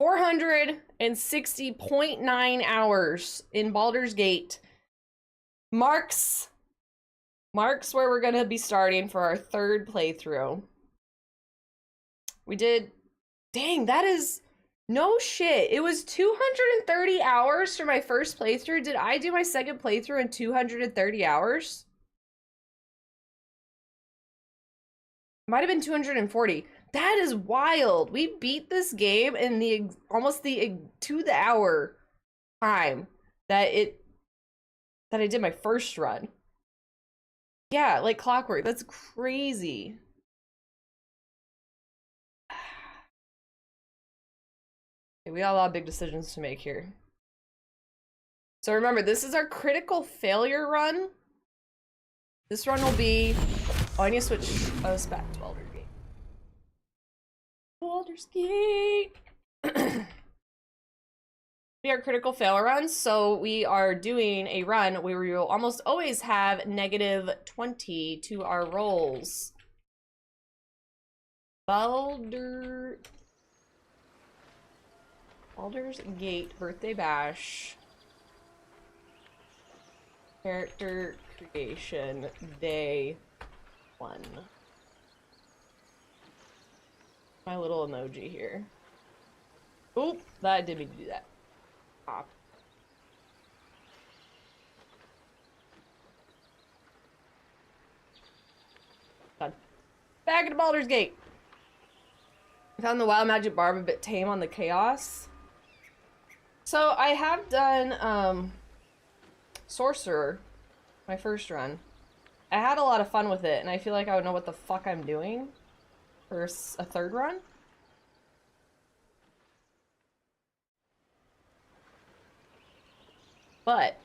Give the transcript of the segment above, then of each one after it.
460.9 hours in Baldur's Gate. Marks where we're gonna be starting for our third playthrough. We did, dang, that is no shit. It was 230 hours for my first playthrough. Did I do my second playthrough in 230 hours? Might have been 240. That is wild. We beat this game in the almost to the hour time that I did my first run. Yeah, like clockwork. That's crazy. Okay, we got a lot of big decisions to make here. So remember, this is our critical failure run. This run will be... Oh, I need to switch us back to Baldur's Gate. Baldur's Gate! Be our critical failure run, so we are doing a run where we will almost always have -20 to our rolls. Baldur's Gate Birthday Bash. Character creation day 1. My little emoji here. Oop, that didn't mean to do that. Pop. Done. Back into Baldur's Gate. I found the Wild Magic Barb a bit tame on the chaos. So I have done Sorcerer, my first run. I had a lot of fun with it, and I feel like I would know what the fuck I'm doing for a third run. But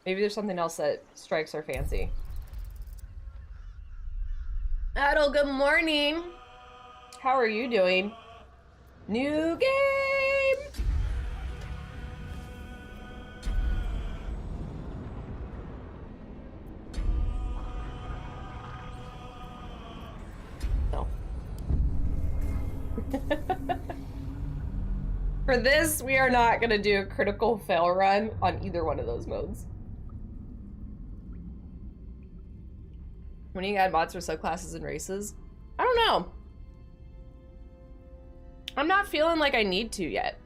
maybe there's something else that strikes our fancy. Adel, good morning. How are you doing? New game! No. For this, we are not gonna do a critical fail run on either one of those modes. When do you add mods for subclasses and races? I don't know. I'm not feeling like I need to yet.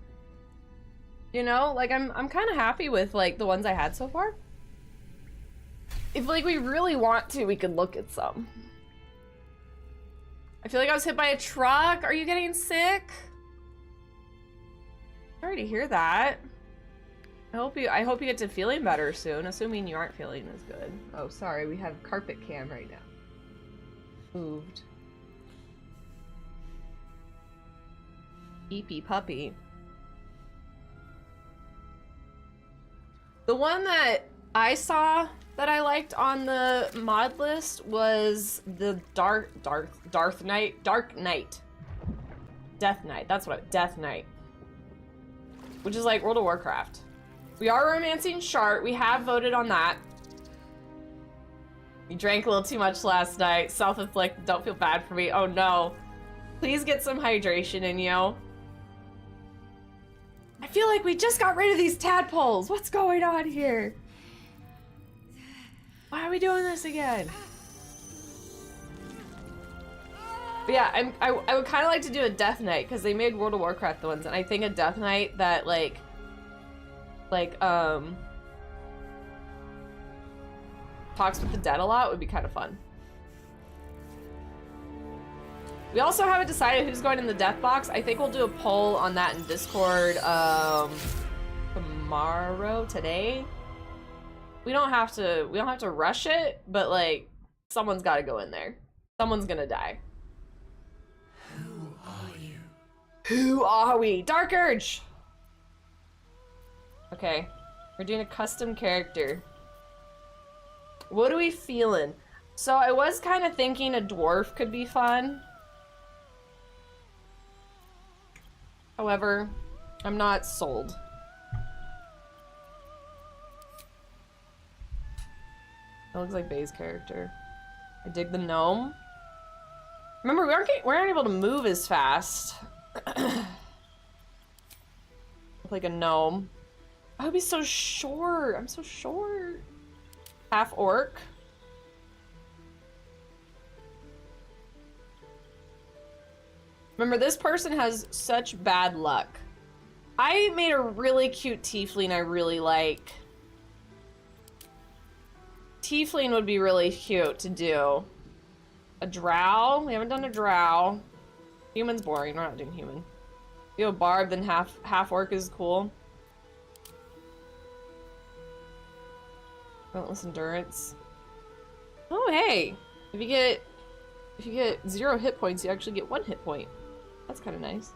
You know, like I'm kind of happy with like the ones I had so far. If like we really want to, we could look at some. I feel like I was hit by a truck. Are you getting sick? Sorry to hear that. I hope you get to feeling better soon, assuming you aren't feeling as good. Oh, sorry, we have carpet cam right now. Moved. Eepy puppy. The one that I saw that I liked on the mod list was the Dark Knight. Death Knight. That's what Death Knight. Which is like World of Warcraft. We are romancing Shart. We have voted on that. You drank a little too much last night. Self-inflicted. Don't feel bad for me. Oh no. Please get some hydration in you. I feel like we just got rid of these tadpoles. What's going on here? Why are we doing this again? But yeah, I would kind of like to do a Death Knight because they made World of Warcraft ones, and I think a Death Knight that talks with the dead a lot would be kind of fun. We also haven't decided who's going in the death box. I think we'll do a poll on that in Discord today. We don't have to rush it, but like someone's got to go in there. Someone's gonna die. Who are you? Who are we? Dark Urge! Okay, we're doing a custom character. What are we feeling? So I was kind of thinking a dwarf could be fun. However, I'm not sold. That looks like Bay's character. I dig the gnome. Remember, we aren't able to move as fast. like a gnome. I would be so short. I'm so short. Half orc. Remember, this person has such bad luck. I made a really cute tiefling I really like. Tiefling would be really cute to do. A drow? We haven't done a drow. Human's boring. We're not doing human. You have a barb, then half orc is cool. Relentless endurance. Oh hey! If you get 0 hit points, you actually get 1 hit point. That's kind of nice.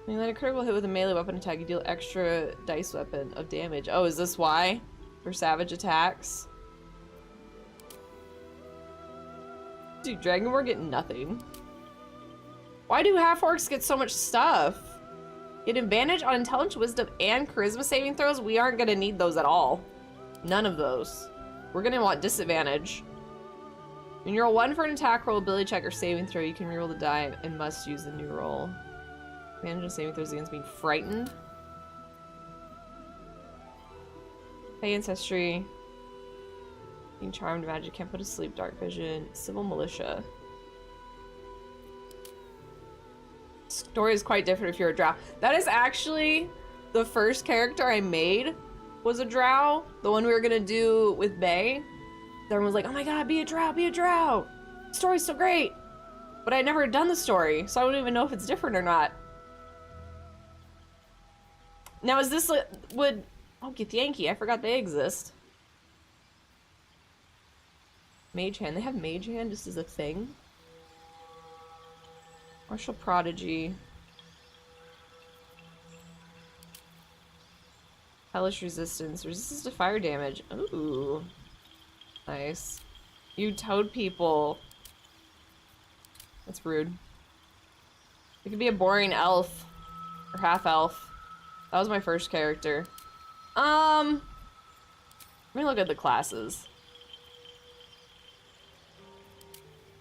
When you land a critical hit with a melee weapon attack, you deal extra dice weapon of damage. Oh, is this why? For savage attacks? Dude, Dragonborn get nothing. Why do half-orcs get so much stuff? Get advantage on intelligence, wisdom, and charisma saving throws? We aren't gonna need those at all. None of those. We're gonna want disadvantage. When you roll 1 for an attack roll, ability check, or saving throw, you can reroll the die and must use the new roll. Advantage on saving throws against being frightened. Pay ancestry. Being charmed, magic, can't put to sleep, dark vision, civil militia. Story is quite different if you're a drow. That is actually the first character I made was a drow. The one we were gonna do with Bay. Everyone was like, oh my god, be a drow, be a drow. The story's so great. But I'd never done the story, so I don't even know if it's different or not. Now is this would oh get Yankee, I forgot they exist. Mage hand, they have mage hand just as a thing. Martial prodigy. Hellish resistance. Resistance to fire damage. Ooh. Nice. You toad people. That's rude. It could be a boring elf. Or half elf. That was my first character. Let me look at the classes.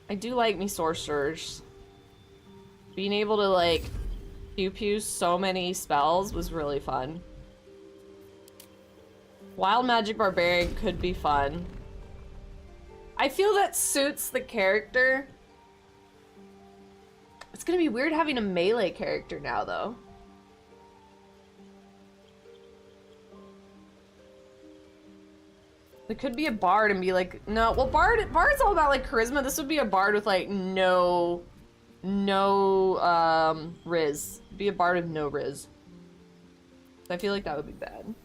I do like me sorcerers. Being able to like pew so many spells was really fun. Wild magic barbarian could be fun. I feel that suits the character. It's gonna be weird having a melee character now though. It could be a bard and be like, no, well bard's all about like charisma. This would be a bard with like no riz. Be a bard with no riz. I feel like that would be bad.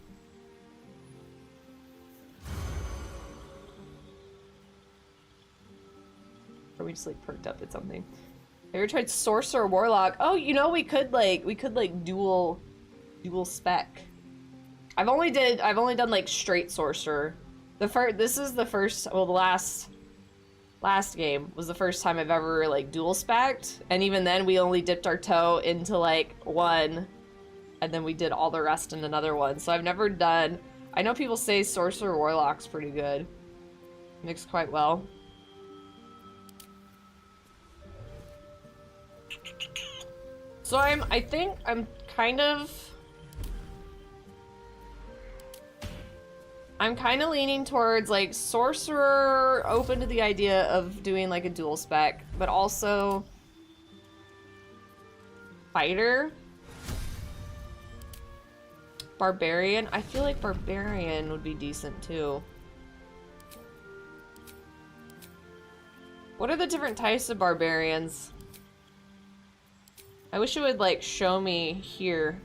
Or we just like perked up at something. Have you ever tried sorcerer or warlock? Oh, you know we could like dual spec. I've only done like straight sorcerer. This is the first, well, the last game was the first time I've ever like dual spec'd, and even then we only dipped our toe into like one, and then we did all the rest in another one. So I've never done. I know people say sorcerer warlock's pretty good, mixed quite well. So I think I'm kind of leaning towards like sorcerer, open to the idea of doing like a dual spec, but also fighter. Barbarian. I feel like barbarian would be decent too. What are the different types of barbarians? I wish it would like show me here.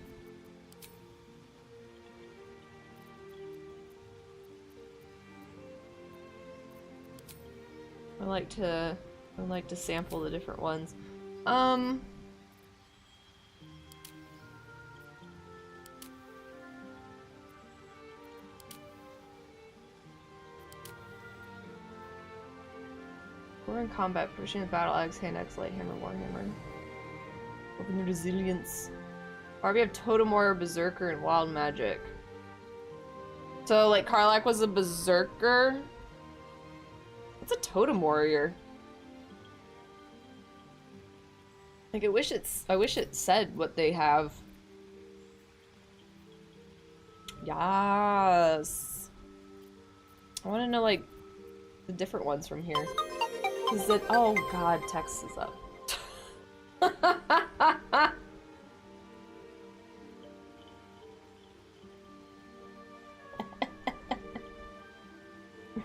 I like to sample the different ones. We're in combat, pushing the battle axe, hand axe, light hammer, warhammer. Open your resilience. Barbie have totem warrior, berserker, and wild magic. So like Karlach was a berserker. What's a totem warrior? Like I wish it said what they have. Yes. I want to know, like, the different ones from here. Is it? Oh God, text is up.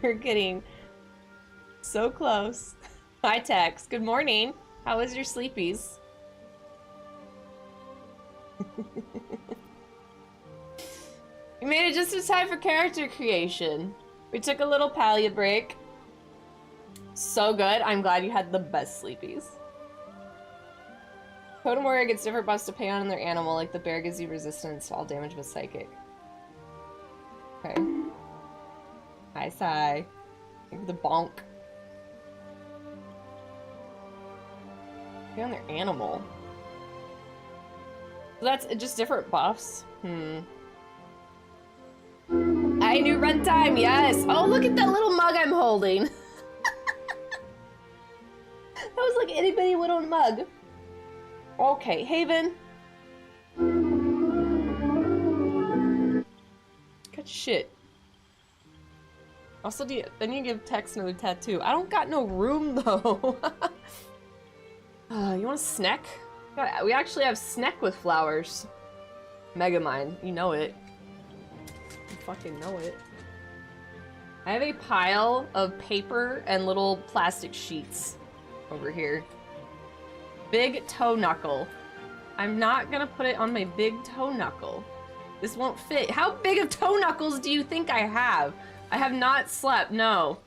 We're getting so close. Hi, Tex. Good morning. How was your sleepies? We made it just in time for character creation. We took a little paleo break. So good. I'm glad you had the best sleepies. Totem Warrior gets different buffs to pay on their animal, like the bear gives you resistance to all damage with psychic. Okay. Hi, Sai. The bonk. Pay on their animal. So that's just different buffs. I knew runtime, yes. Oh, look at that little mug I'm holding. That was like anybody would own mug. Okay, Haven. Good shit. Also, then you give Tex another tattoo. I don't got no room though. You want a snack? We actually have snack with flowers. Megamind, you know it. You fucking know it. I have a pile of paper and little plastic sheets over here. Big toe knuckle. I'm not gonna put it on my big toe knuckle. This won't fit. How big of toe knuckles do you think I have? I have not slept, no.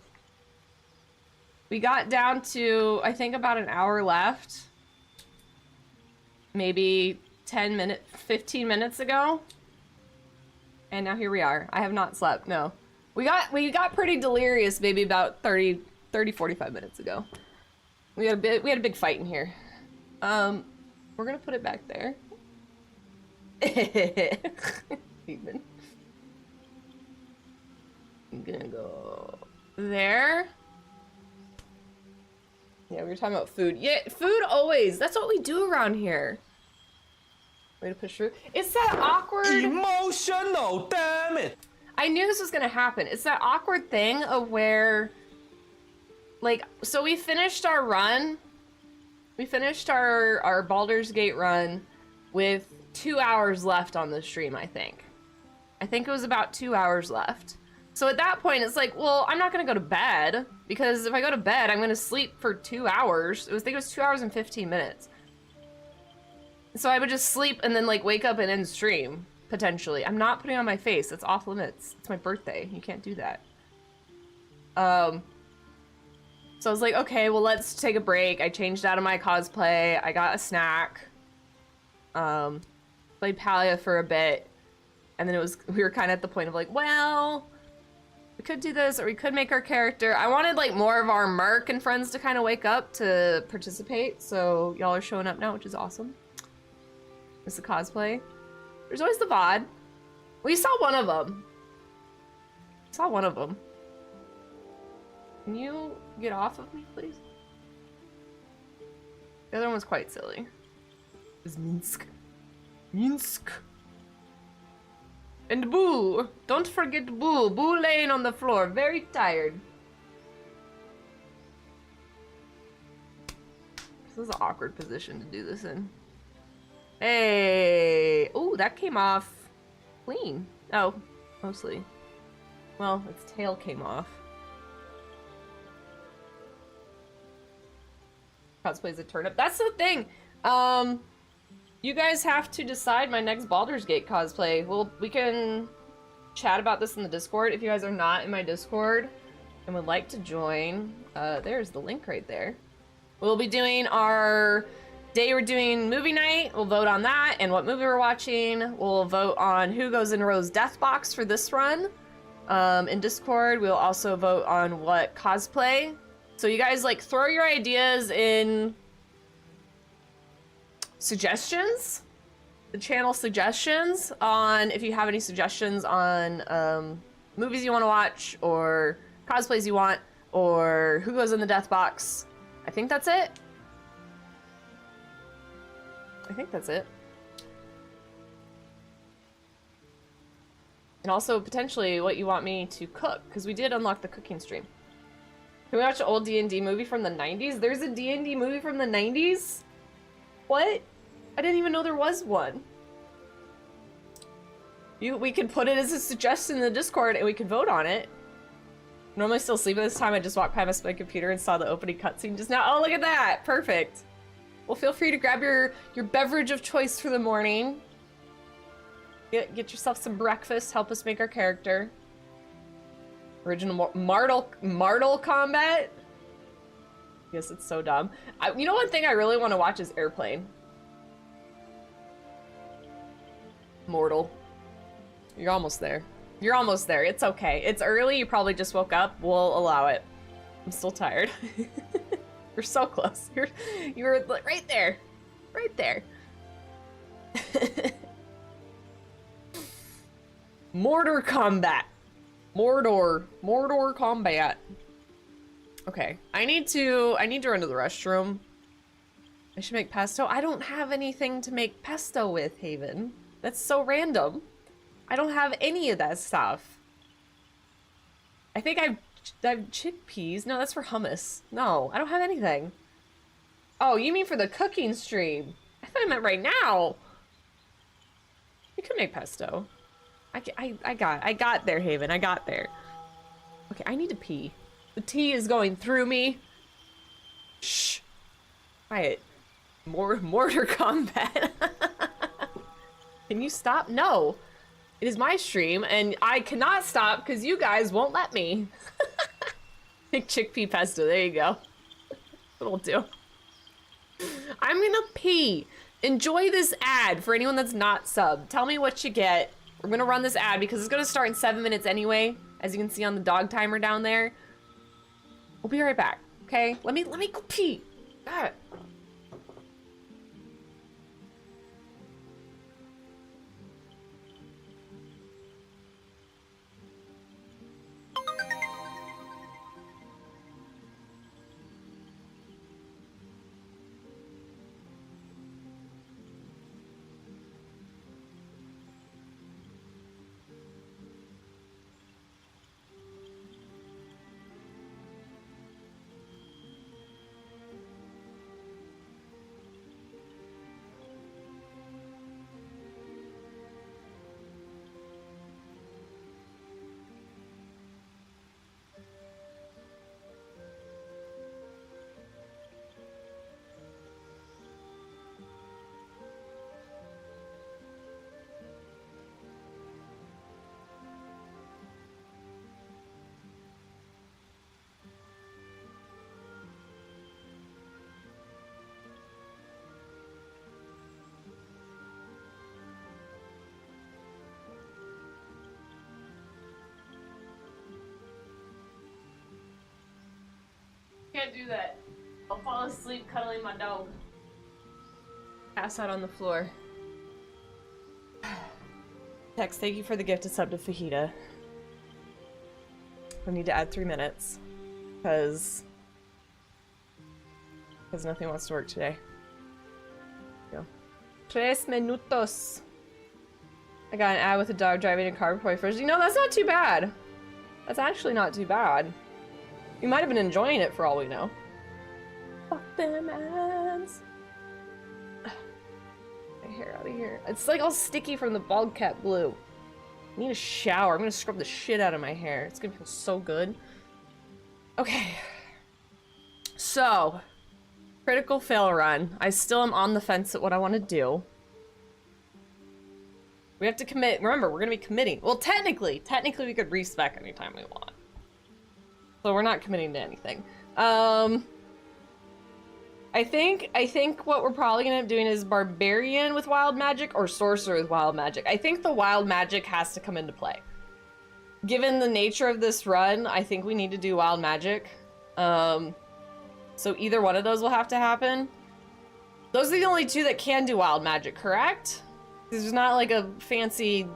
We got down to, I think, about an hour left. Maybe 15 minutes ago. And now here we are. I have not slept, no. We got pretty delirious maybe about 30, 45 minutes ago. We had a big fight in here. We're gonna put it back there. Even. I'm gonna go there. Yeah, we were talking about food. Yeah, food always. That's what we do around here. Way to push through. It's that awkward. Emotional, damn it! I knew this was gonna happen. It's that awkward thing of where, like, so we finished our run. We finished our Baldur's Gate run with 2 hours left on the stream, I think. I think it was about 2 hours left. So at that point, it's like, well, I'm not gonna go to bed, because if I go to bed, I'm gonna sleep for 2 hours. I think it was 2 hours and 15 minutes. So I would just sleep and then, like, wake up and end stream, potentially. I'm not putting on my face. That's off limits. It's my birthday. You can't do that. So I was like, okay, well, let's take a break. I changed out of my cosplay. I got a snack. Played Palia for a bit. And then we were kind of at the point of like, well, we could do this or we could make our character. I wanted like more of our Merc and friends to kind of wake up to participate. So y'all are showing up now, which is awesome. It's the cosplay. There's always the VOD. We saw one of them. Saw one of them. Can you get off of me, please? The other one was quite silly. It was Minsk. Minsk. And Boo! Don't forget Boo! Boo laying on the floor, very tired. This is an awkward position to do this in. Hey! Ooh, that came off clean. Oh, mostly. Well, its tail came off. Cosplay's a turnip. That's the thing. You guys have to decide my next Baldur's Gate cosplay. Well, we can chat about this in the Discord. If you guys are not in my Discord and would like to join, there's the link right there. We'll be doing our day we're doing movie night. We'll vote on that and what movie we're watching. We'll vote on who goes in Rose Death Box for this run. In Discord, we'll also vote on what cosplay. So you guys like throw your ideas in suggestions, the channel suggestions on if you have any suggestions on movies you want to watch or cosplays you want or who goes in the death box. I think that's it. And also, potentially, what you want me to cook, because we did unlock the cooking stream. Can we watch an old D&D movie from the 90s? There's a D&D movie from the 90s? What? I didn't even know there was one. We could put it as a suggestion in the Discord and we could vote on it. Normally still sleeping this time. I just walked past my computer and saw the opening cutscene just now. Oh, look at that! Perfect. Well, feel free to grab your beverage of choice for the morning. Get yourself some breakfast. Help us make our character. Original Mortal Kombat? Yes, it's so dumb. You know one thing I really want to watch is Airplane. Mortal. You're almost there. You're almost there. It's okay. It's early. You probably just woke up. We'll allow it. I'm still tired. You're so close. You're right there. Right there. Mordor Combat. Mordor Combat. Okay. I need to run to the restroom. I should make pesto. I don't have anything to make pesto with, Haven. That's so random. I don't have any of that stuff. I think I've chickpeas. No, that's for hummus. No, I don't have anything. Oh, you mean for the cooking stream? I thought I meant right now. You could make pesto. I got there, Haven. I got there. Okay, I need to pee. The tea is going through me. Shh. Quiet. Mortar combat. Can you stop? No. It is my stream, and I cannot stop because you guys won't let me. Make chickpea pesto. There you go. It'll do. I'm gonna pee. Enjoy this ad for anyone that's not subbed. Tell me what you get. We're gonna run this ad because it's gonna start in 7 minutes anyway, as you can see on the dog timer down there. We'll be right back. Okay? Let me go pee. God. Can't do that. I'll fall asleep cuddling my dog. Pass out on the floor. Text, thank you for the gift of sub to Fajita. I need to add 3 minutes. Because nothing wants to work today. Go. 3 minutos. I got an ad with a dog driving a car before I first. You know, that's not too bad. That's actually not too bad. You might have been enjoying it for all we know. Fuck them ads. My hair out of here. It's like all sticky from the bald cap glue. I need a shower. I'm gonna scrub the shit out of my hair. It's gonna feel so good. Okay. So, critical fail run. I still am on the fence at what I want to do. We have to commit. Remember, we're gonna be committing. Well, technically we could respec anytime we want. So we're not committing to anything. I think what we're probably gonna end up doing is barbarian with wild magic or sorcerer with wild magic. I think the wild magic has to come into play. Given the nature of this run, I think we need to do wild magic. So either one of those will have to happen. Those are the only two that can do wild magic, correct? There's not like a fancy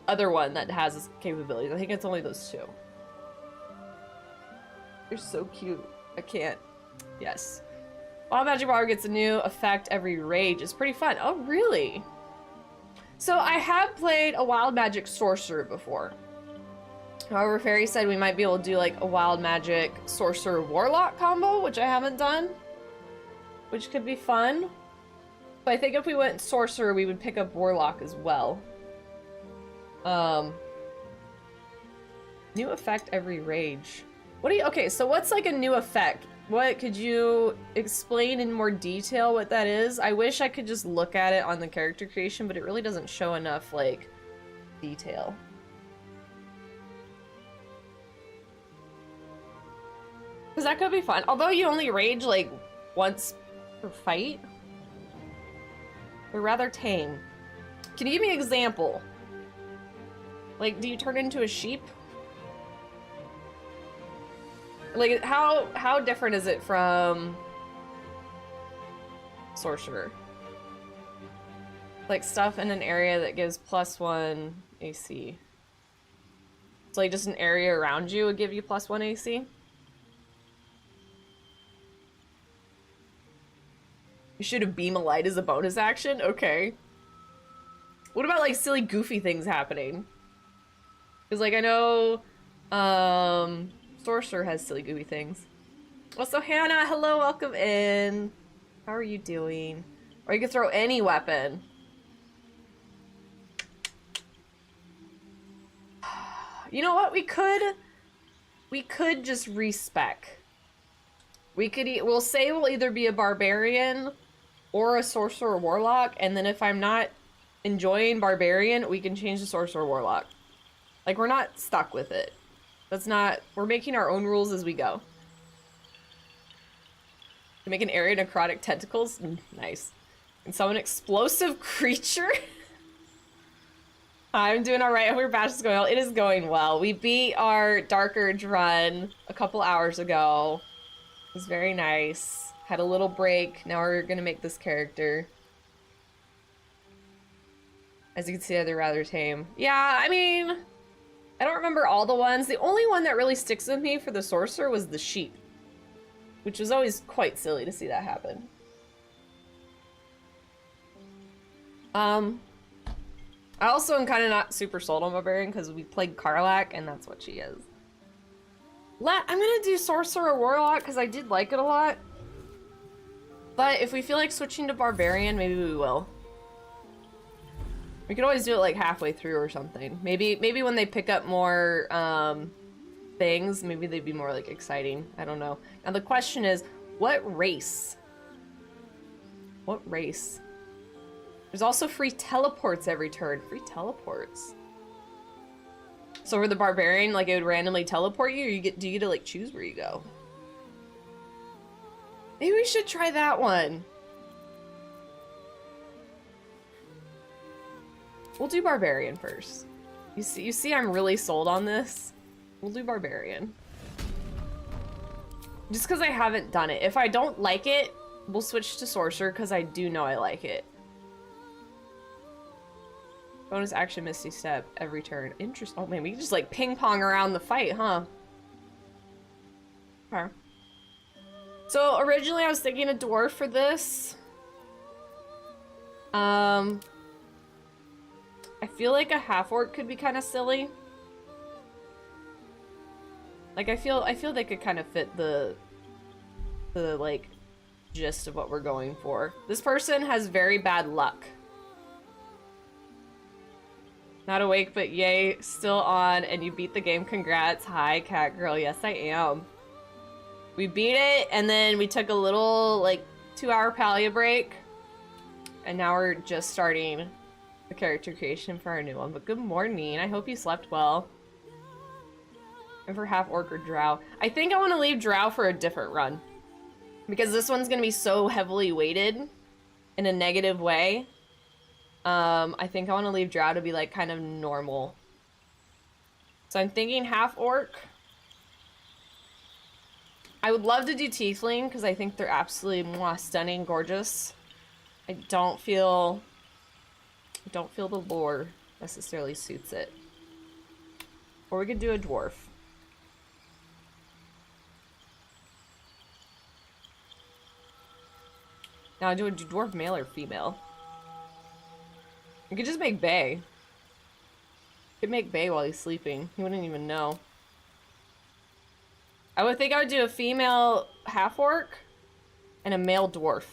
other one that has this capability. I think it's only those two. You're so cute. I can't. Yes. Wild Magic Bar gets a new effect every rage. It's pretty fun. Oh, really? So I have played a wild magic sorcerer before. However, Fairy said we might be able to do like a wild magic sorcerer warlock combo, which I haven't done, which could be fun. But I think if we went sorcerer, we would pick up warlock as well. New effect every rage. What do you, okay, so what's like a new effect? What, could you explain in more detail what that is? I wish I could just look at it on the character creation, but it really doesn't show enough, like, detail. Because that could be fun. Although you only rage, like, once per fight. They're rather tame. Can you give me an example? Like, do you turn into a sheep? Like, how different is it from sorcerer? Like, stuff in an area that gives +1 AC. So, like, just an area around you would give you +1 AC? You should have beam a light as a bonus action? Okay. What about, like, silly, goofy things happening? Because, like, I know, sorcerer has silly, goofy things. Also, Hannah, hello, welcome in. How are you doing? Or you can throw any weapon. You know what? We could just respec. We'll say we'll either be a barbarian or a sorcerer warlock, and then if I'm not enjoying barbarian, we can change to sorcerer warlock. Like, we're not stuck with it. We're making our own rules as we go. To make an area necrotic tentacles? Nice. And summon explosive creature? I'm doing alright. I hope your batch is going well. It is going well. We beat our Dark Urge run a couple hours ago. It was very nice. Had a little break. Now we're gonna make this character. As you can see, they're rather tame. Yeah, I mean, I don't remember all the ones. The only one that really sticks with me for the sorcerer was the sheep, which was always quite silly to see that happen. I also am kind of not super sold on barbarian because we played Karlach and that's what she is. I'm gonna do sorcerer warlock because I did like it a lot. But if we feel like switching to barbarian, maybe we will. We could always do it like halfway through or something. Maybe when they pick up more things, maybe they'd be more like exciting. I don't know. Now the question is, what race? What race? There's also free teleports every turn. Free teleports. So for the barbarian, like it would randomly teleport you, or do you get to like choose where you go? Maybe we should try that one. We'll do barbarian first. You see I'm really sold on this. We'll do barbarian. Just because I haven't done it. If I don't like it, we'll switch to sorcerer because I do know I like it. Bonus action Misty Step every turn. Interesting. Oh man, we can just like ping pong around the fight, huh? Okay. So originally I was thinking a dwarf for this. I feel like a half-orc could be kind of silly. Like I feel they could kind of fit the like gist of what we're going for. This person has very bad luck. Not awake, but yay, still on, and you beat the game. Congrats. Hi, cat girl. Yes, I am. We beat it, and then we took a little, like, 2-hour paleo break. And now we're just starting the character creation for our new one. But good morning. I hope you slept well. And for half-orc or drow. I think I want to leave drow for a different run. Because this one's going to be so heavily weighted in a negative way. I think I want to leave drow to be like kind of normal. So I'm thinking half-orc. I would love to do tiefling because I think they're absolutely mwah, stunning, gorgeous. I don't feel the lore necessarily suits it. Or we could do a dwarf. Now do a dwarf male or female? You could just make Bay. You could make Bay while he's sleeping. He wouldn't even know. I would think I would do a female half-orc and a male dwarf.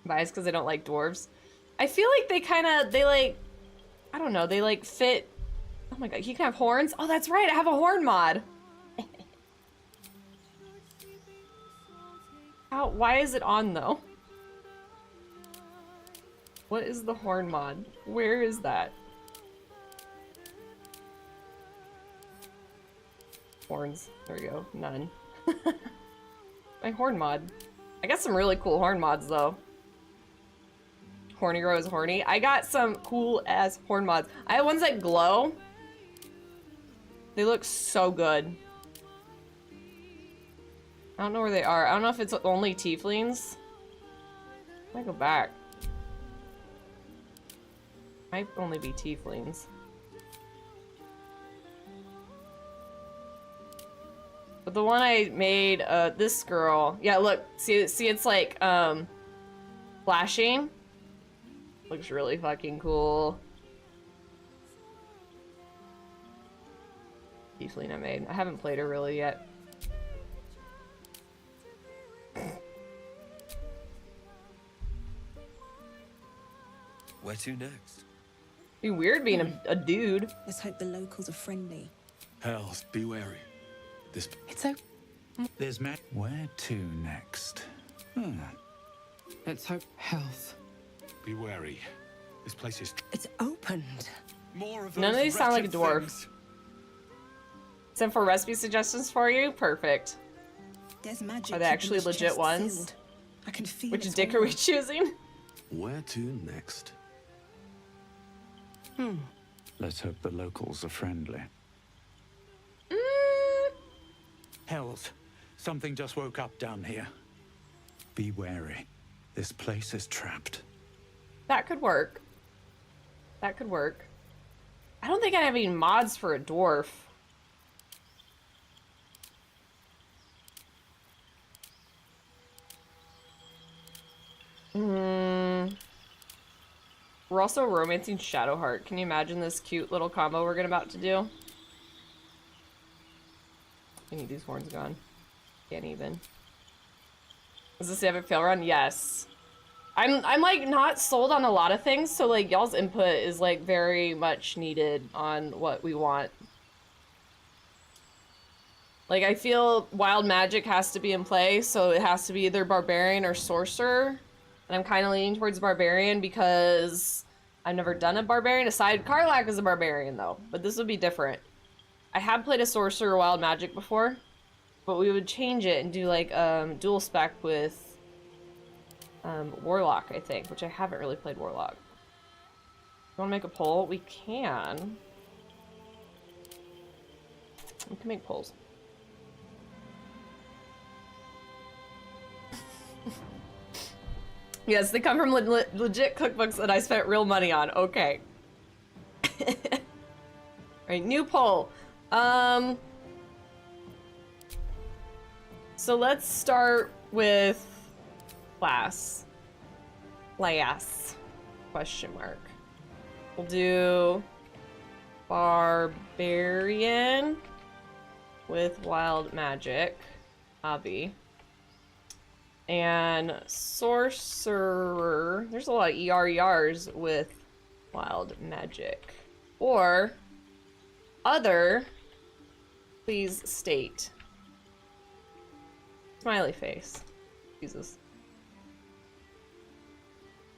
Biased because I don't like dwarves. I feel like they like, I don't know, they like fit. Oh my god, he can have horns? Oh, that's right, I have a horn mod. How, why is it on though? What is the horn mod? Where is that? Horns. There we go. None. My horn mod. I got some really cool horn mods though. Horny Rose Horny. I got some cool ass horn mods. I have ones that glow. They look so good. I don't know where they are. I don't know if it's only tieflings. I might go back. Might only be tieflings. But the one I made, this girl, yeah, look, see, it's like, flashing. Looks really fucking cool. Tiefling I made. I haven't played her really yet. Where to next? Be weird being a dude. Let's hope the locals are friendly. Hells, be wary. This. It's okay. There's Matt. Where to next? Let's hope health. Be wary. This place is. It's opened. More of None of those these sound like wretched dwarves. things. Send for recipe suggestions for you? Perfect. There's magic. Are they actually keeping this legit chest ones? sealed. I can feel Which its dick are we aura. choosing? Where to next? Let's hope the locals are friendly. Hells, something just woke up down here. Be wary. This place is trapped. That could work. That could work. I don't think I have any mods for a dwarf. We're also romancing Shadowheart. Can you imagine this cute little combo we're about to do? I need these horns gone. Can't even. Is this the epic fail run? Yes. I'm like not sold on a lot of things, so like y'all's input is like very much needed on what we want. Like I feel wild magic has to be in play, so it has to be either barbarian or sorcerer. And I'm kind of leaning towards barbarian because I've never done a barbarian. Aside, Karlak is a barbarian though, but this would be different. I have played a sorcerer wild magic before, but we would change it and do like dual spec with Warlock, I think, which I haven't really played Warlock. You want to make a poll? We can. We can make polls. Yes, they come from legit cookbooks that I spent real money on. Okay. Alright, new poll. So let's start with class. Question mark. We'll do barbarian with wild magic. Hobby. And sorcerer. There's a lot of ERs with wild magic. Or other, please state. Smiley face. Jesus.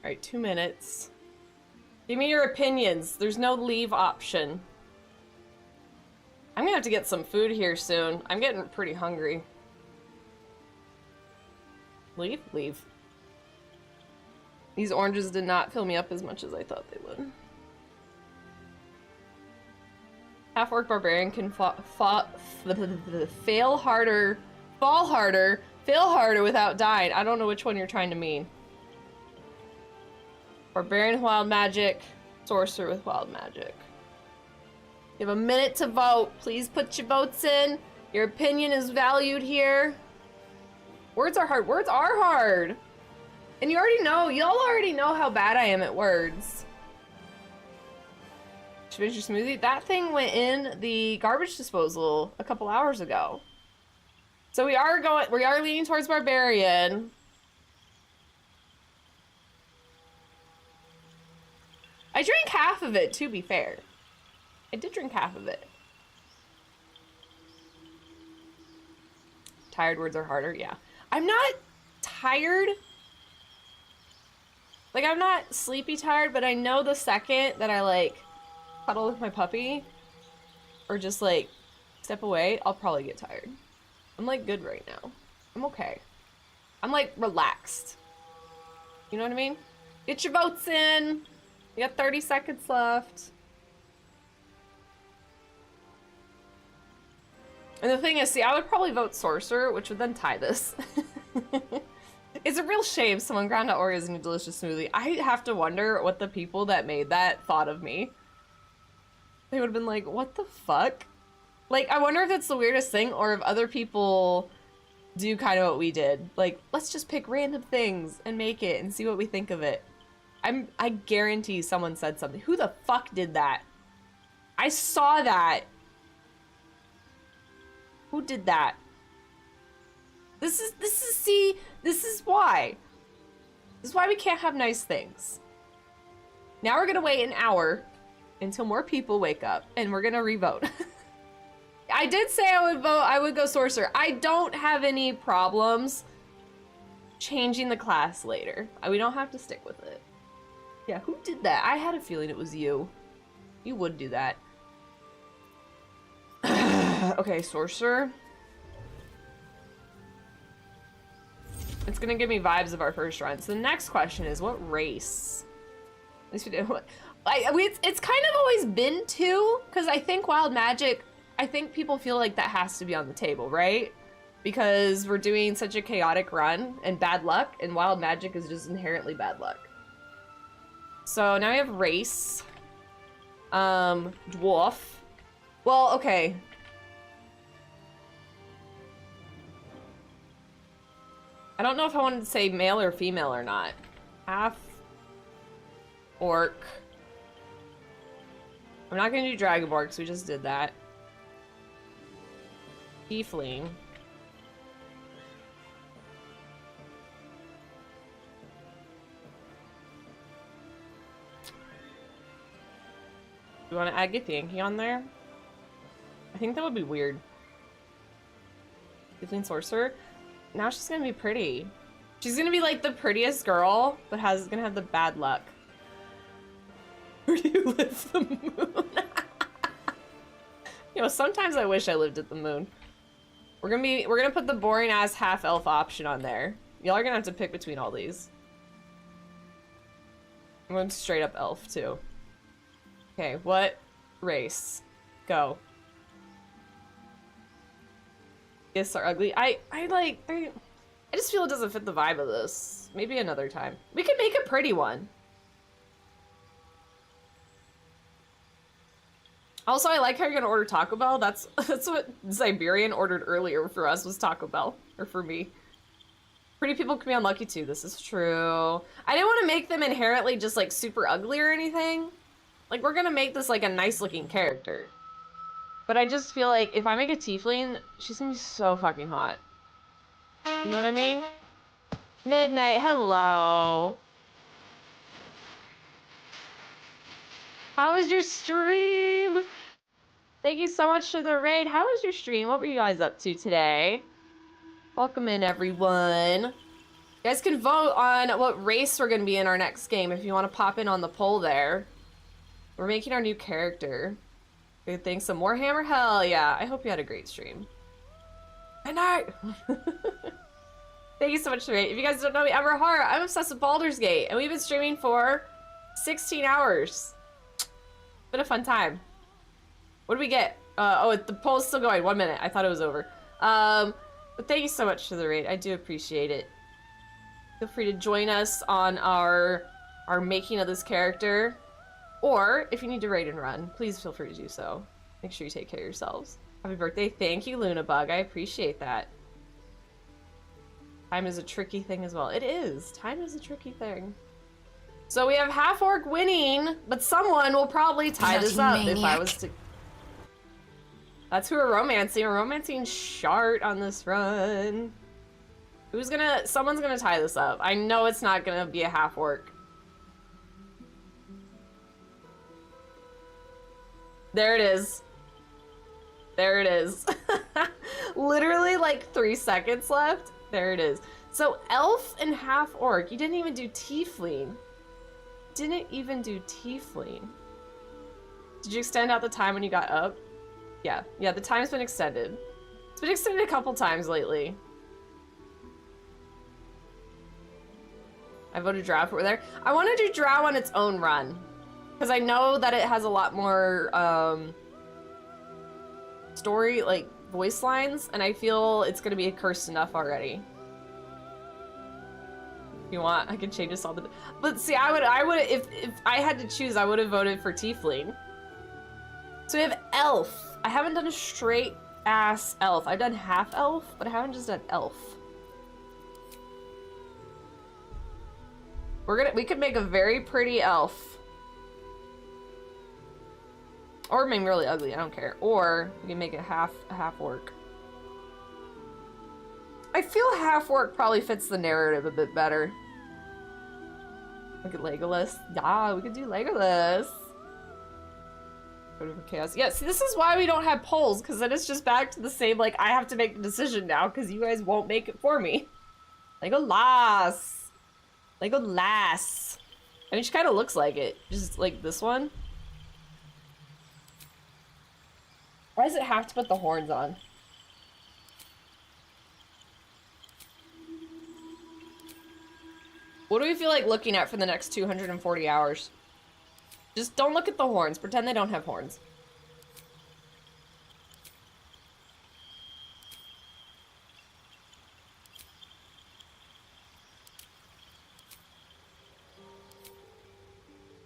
Alright, 2 minutes. Give me your opinions. There's no leave option. I'm gonna have to get some food here soon. I'm getting pretty hungry. Leave? Leave. These oranges did not fill me up as much as I thought they would. Half-orc barbarian can fail harder, fall harder, fail harder without dying. I don't know which one you're trying to mean. Barbarian with wild magic, sorcerer with wild magic. You have a minute to vote. Please put your votes in. Your opinion is valued here. Words are hard. Words are hard. And y'all already know how bad I am at words. Finish your smoothie? That thing went in the garbage disposal a couple hours ago. So we are leaning towards Barbarian. I drank half of it, to be fair. I did drink half of it. Tired words are harder, yeah. I'm not tired. Like, I'm not sleepy tired, but I know the second that I, like, cuddle with my puppy, or just, like, step away, I'll probably get tired. I'm, like, good right now. I'm okay. I'm, like, relaxed. You know what I mean? Get your votes in! You got 30 seconds left. And the thing is, see, I would probably vote Sorcerer, which would then tie this. It's a real shame someone ground out Oreos in a delicious smoothie. I have to wonder what the people that made that thought of me. They would have been like, what the fuck? Like, I wonder if it's the weirdest thing, or if other people do kind of what we did. Like, let's just pick random things and make it and see what we think of it. I guarantee someone said something. Who the fuck did that? I saw that. Who did that? This is why. This is why we can't have nice things. Now we're gonna wait an hour until more people wake up, and we're gonna re-vote. I did say I would go Sorcerer. I don't have any problems changing the class later. We don't have to stick with it. Yeah, who did that? I had a feeling it was you. You would do that. Okay, Sorcerer. It's gonna give me vibes of our first run. So the next question is, what race? At least we did. It's kind of always been two, because I think Wild Magic, I think people feel like that has to be on the table, right? Because we're doing such a chaotic run and bad luck, and Wild Magic is just inherently bad luck. So now we have race. Dwarf. Well, okay. I don't know if I wanted to say male or female or not. Half orc. I'm not gonna do Dragonborn because we just did that. Tiefling. Do you want to add Githyanki on there? I think that would be weird. Tiefling Sorcerer. Now she's gonna be pretty. She's gonna be like the prettiest girl, but gonna have the bad luck. Where do you live the moon? You know, sometimes I wish I lived at the moon. We're gonna put the boring ass half elf option on there. Y'all are gonna have to pick between all these. I'm going straight up elf too. Okay, what race? Go. Gifts are ugly. I just feel it doesn't fit the vibe of this. Maybe another time. We can make a pretty one. Also, I like how you're gonna order Taco Bell. That's what Siberian ordered earlier for us, was Taco Bell. Or for me. Pretty people can be unlucky too, this is true. I didn't want to make them inherently just like super ugly or anything. Like, we're gonna make this like a nice looking character. But I just feel like if I make a tiefling, she's gonna be so fucking hot. You know what I mean? Midnight, hello. How was your stream? Thank you so much for the raid. How was your stream? What were you guys up to today? Welcome in, everyone. You guys can vote on what race we're gonna be in our next game if you want to pop in on the poll there. We're making our new character. Good thing, some more Hammer? Hell yeah. I hope you had a great stream. Good night! Thank you so much for it. If you guys don't know me, I'm Rohara. I'm obsessed with Baldur's Gate, and we've been streaming for 16 hours. Been a fun time. What do we get? Oh, the poll's still going. 1 minute. I thought it was over. But thank you so much for the raid. I do appreciate it. Feel free to join us on our making of this character. Or, if you need to raid and run, please feel free to do so. Make sure you take care of yourselves. Happy birthday. Thank you, Lunabug. I appreciate that. Time is a tricky thing as well. It is. Time is a tricky thing. So we have half orc winning, but someone will probably tie this up if I was to. That's who we're romancing. We're romancing Shart on this run. Who's gonna? Someone's gonna tie this up. I know it's not gonna be a half orc. There it is. There it is. Literally like 3 seconds left. There it is. So elf and half orc. You didn't even do tiefling. Didn't even do tiefling. Did you extend out the time when you got up? Yeah. Yeah, the time's been extended. It's been extended a couple times lately. I voted drow if it were there. I want to do drow on its own run. Because I know that it has a lot more story, like voice lines, and I feel it's gonna be cursed enough already. If you want, I can change this all the. But see, I would, if I had to choose, I would have voted for tiefling. So we have elf. I haven't done a straight ass elf. I've done half elf, but I haven't just done elf. We could make a very pretty elf. Or maybe really ugly, I don't care. Or we can make it half orc. I feel half orc probably fits the narrative a bit better. Look at Legolas. Yeah, we could do Legolas. Go for chaos. Yeah, see, this is why we don't have polls, because then it's just back to the same, like, I have to make the decision now, because you guys won't make it for me. Legolas. Legolas. I mean, she kind of looks like it. Just like this one. Why does it have to put the horns on? What do we feel like looking at for the next 240 hours? Just don't look at the horns. Pretend they don't have horns.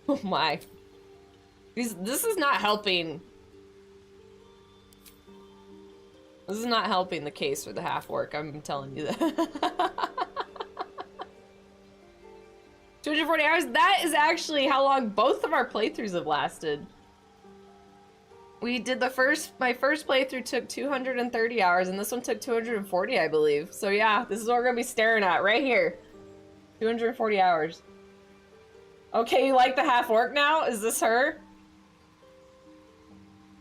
Oh my. This is not helping. This is not helping the case for the half-orc, I'm telling you that. 240 hours? That is actually how long both of our playthroughs have lasted. We did my first playthrough took 230 hours, and this one took 240, I believe. So yeah, this is what we're gonna be staring at right here. 240 hours. Okay, you like the half-orc now? Is this her?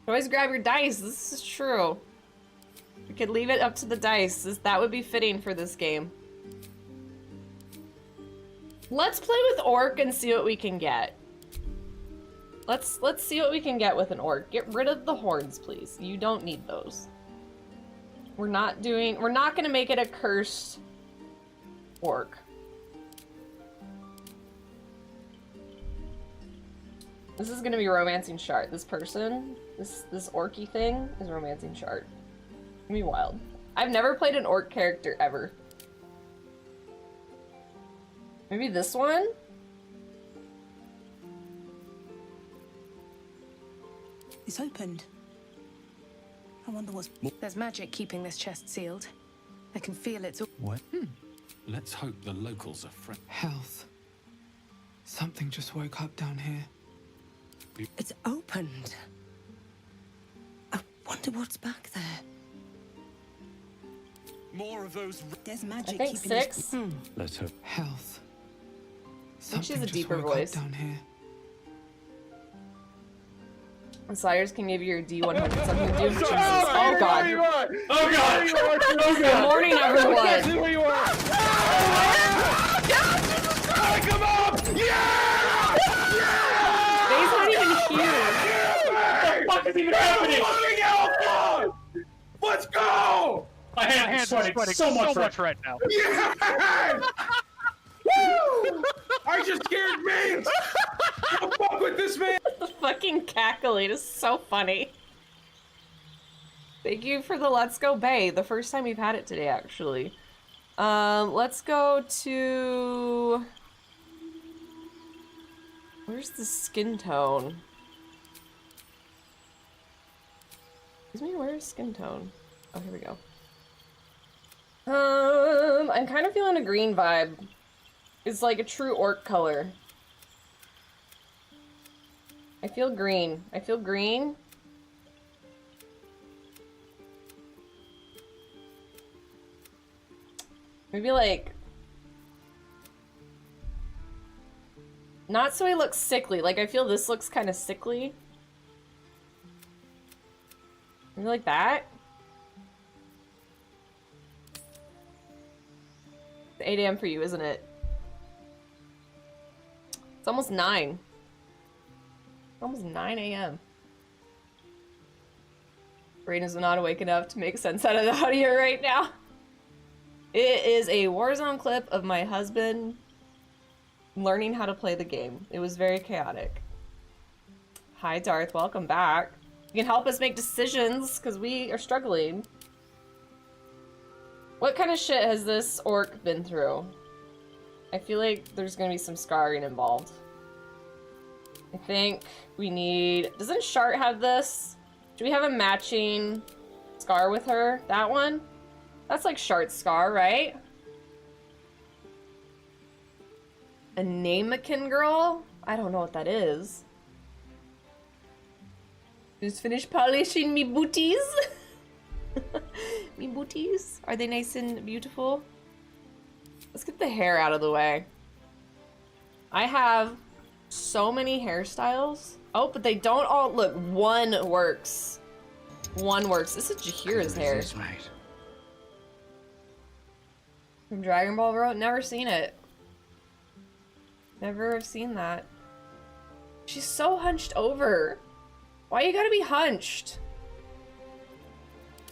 Always grab your dice, this is true. We could leave it up to the dice. That would be fitting for this game. Let's play with orc and see what we can get. Let's see what we can get with an orc. Get rid of the horns, please. You don't need those. We're not gonna make it a cursed orc. This is gonna be romancing Shart. This person, this orky thing is romancing Shart. It's gonna be wild. I've never played an orc character ever. Maybe this one? It's opened. I wonder what's... There's magic keeping this chest sealed. I can feel it's... What? Let's hope the locals are friendly. Health. Something just woke up down here. It's opened. I wonder what's back there. More of those. There's magic I think keeping 6. this... Let's hope. Health. think she has a Something just deeper woke up voice. down here. Slayers can give you your D100 something to do. Jesus. Oh god. Oh god! Good morning, everyone. See where you are! Come up! Yeah! They's not even here. What the fuck is even happening? Let's go! My hands are sweating so much right now. Yeah! Woo! I just scared me! Don't fuck with this man! The fucking cackling is so funny. Thank you for the Let's Go Bay. The first time we've had it today, actually. Let's go to... Where's the skin tone? Excuse me, where's skin tone? Oh, here we go. I'm kind of feeling a green vibe. It's like a true orc color. I feel green. I feel green. Maybe like... Not so he looks sickly. Like, I feel this looks kind of sickly. Maybe like that? It's 8 a.m. for you, isn't it? It's almost 9. Almost 9 a.m. Brain is not awake enough to make sense out of the audio right now. It is a Warzone clip of my husband learning how to play the game. It was very chaotic. Hi, Darth. Welcome back. You can help us make decisions, because we are struggling. What kind of shit has this orc been through? I feel like there's gonna be some scarring involved. I think we need... Doesn't Shart have this? Do we have a matching scar with her? That one? That's like Shart's scar, right? A Namekin girl? I don't know what that is. Just finished polishing me booties. Me booties? Are they nice and beautiful? Let's get the hair out of the way. I have so many hairstyles. Oh, but they don't all look. One works. One works. This is Jahira's hair. From Dragon Ball Bro? Never seen it. Never have seen that. She's so hunched over. Why you gotta be hunched?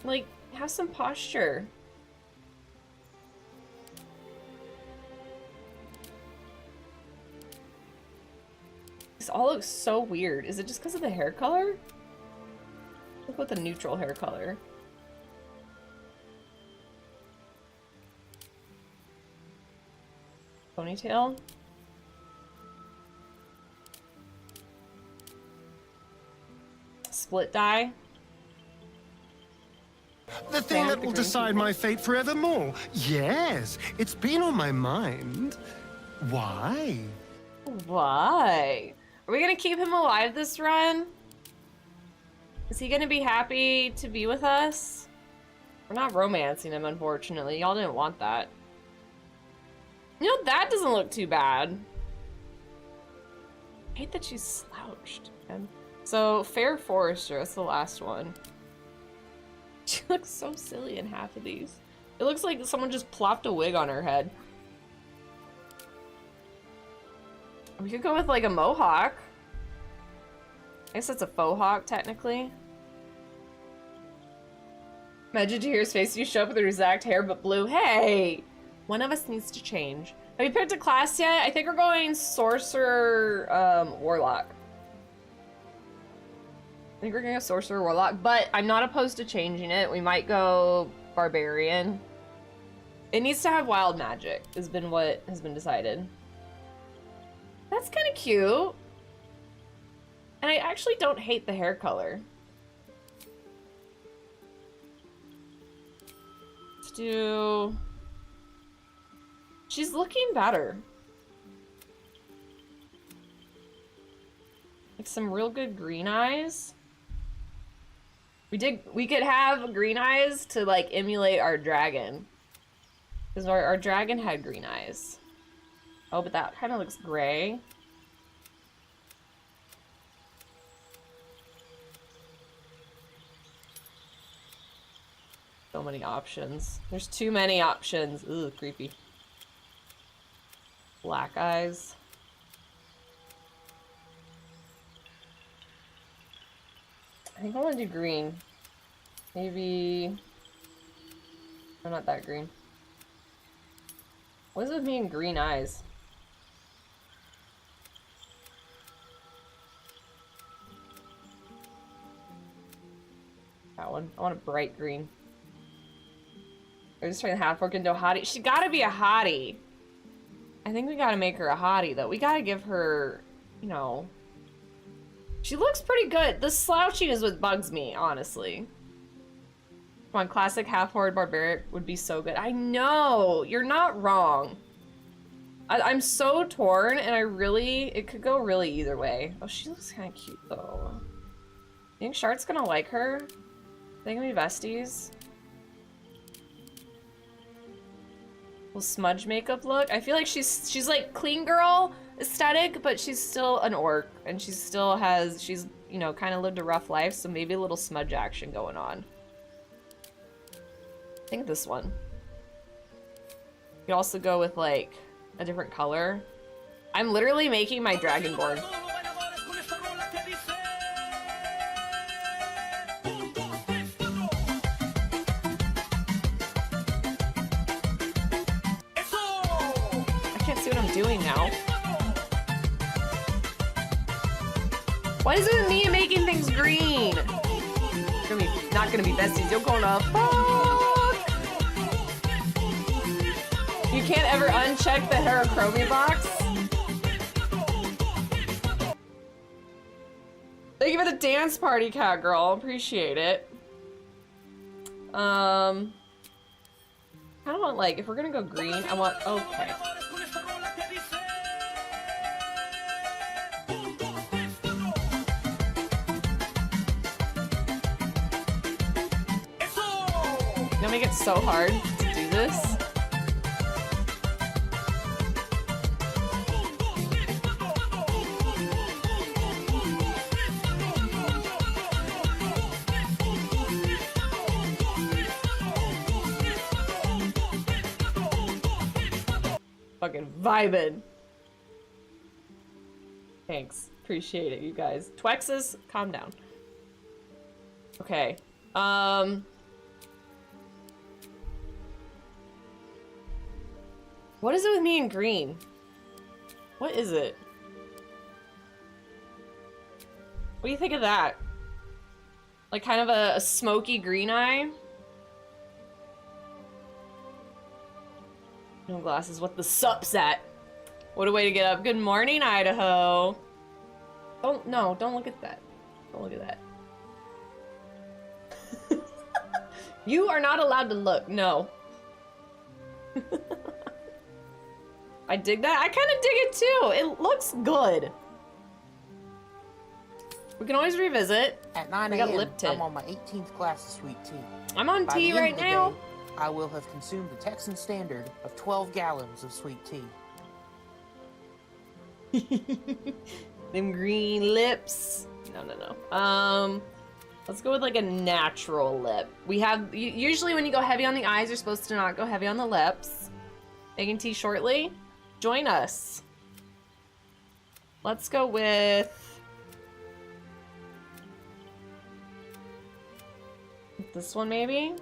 Like, have some posture. This all looks so weird. Is it just because of the hair color? Look with the neutral hair color. Ponytail? Split dye? The thing that will decide my fate forevermore. Yes, it's been on my mind. Why? Why? Are we gonna keep him alive this run? Is he gonna be happy to be with us? We're not romancing him, unfortunately. Y'all didn't want that. You know, that doesn't look too bad. I hate that she's slouched, man. So, Fair Forester, that's the last one. She looks so silly in half of these. It looks like someone just plopped a wig on her head. We could go with like a mohawk. I guess that's a faux hawk, technically. Imagine Tahir's face, you show up with her exact hair but blue. Hey! One of us needs to change. Have you picked a class yet? I think we're going Sorcerer, Warlock. I think we're gonna go Sorcerer Warlock, but I'm not opposed to changing it. We might go Barbarian. It needs to have wild magic, has been what has been decided. That's kind of cute. And I actually don't hate the hair color. Let's do... She's looking better. Like some real good green eyes. We could have green eyes to like emulate our dragon. Because our dragon had green eyes. Oh, but that kind of looks gray. So many options. There's too many options. Ooh, creepy. Black eyes. I think I want to do green. Maybe... I'm not that green. What is it with me and green eyes? That one. I want a bright green. We're just trying to half work into a hottie. She gotta be a hottie. I think we gotta make her a hottie, though. We gotta give her, you know... She looks pretty good. The slouching is what bugs me, honestly. Come on, classic half-horde barbaric would be so good. I know! You're not wrong. I'm so torn, and it could go really either way. Oh, she looks kind of cute, though. You think Shart's gonna like her? They gonna be besties? Little smudge makeup look. I feel like she's like clean girl aesthetic, but she's still an orc, and she's, you know, kind of lived a rough life, so maybe a little smudge action going on. I think this one. You could also go with, like, a different color. I'm literally making my Dragonborn. I can't see what I'm doing now. Why is it with me making things green? Not gonna be besties. You're gonna fuck. You can't ever uncheck the Herachromia box. Thank you for the dance party, cat girl. Appreciate it. I don't want, like, if we're gonna go green, I want, okay. You know, make it so hard to do this. Fucking vibing. Thanks. Appreciate it, you guys. Twexes, calm down. Okay. What is it with me and green? What is it? What do you think of that? Like kind of a smoky green eye? No glasses, what the sup's at? What a way to get up. Good morning, Idaho. Don't look at that. Don't look at that. You are not allowed to look, no. I dig that. I kind of dig it too. It looks good. We can always revisit. At 9 a.m., I'm on my 18th glass of sweet tea. I'm on tea right now. I will have consumed the Texan standard of 12 gallons of sweet tea. Them green lips. No. Let's go with like a natural lip. We have, usually when you go heavy on the eyes, you're supposed to not go heavy on the lips. Making tea shortly. Join us. Let's go with this one maybe.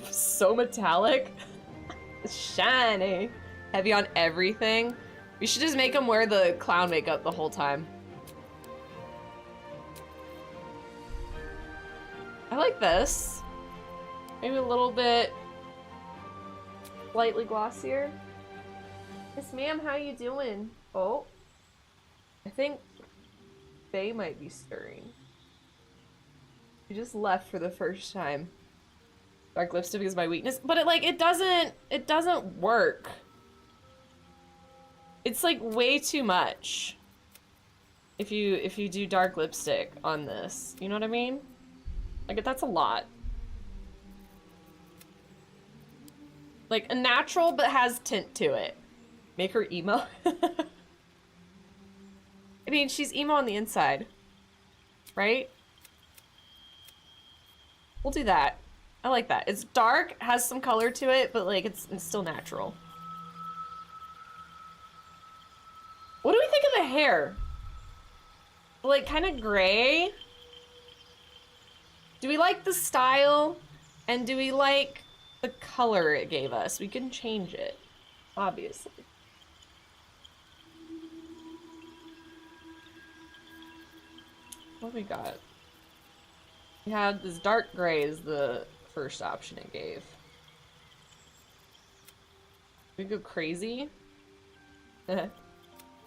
So metallic. Shiny. Heavy on everything. We should just make him wear the clown makeup the whole time. I like this. Maybe a little bit slightly glossier. Yes, ma'am, how you doing? Oh. I think Faye might be stirring. She just left for the first time. Dark lipstick is my weakness, but it doesn't work. It's like way too much. If you do dark lipstick on this, you know what I mean? Like that's a lot. Like a natural but has tint to it. Make her emo. I mean, she's emo on the inside, right? We'll do that. I like that. It's dark, has some color to it, but like it's still natural. What do we think of the hair? Like kind of gray? Do we like the style? And do we like the color it gave us? We can change it, obviously. What we got? We had this dark gray is the first option it gave. We could go crazy.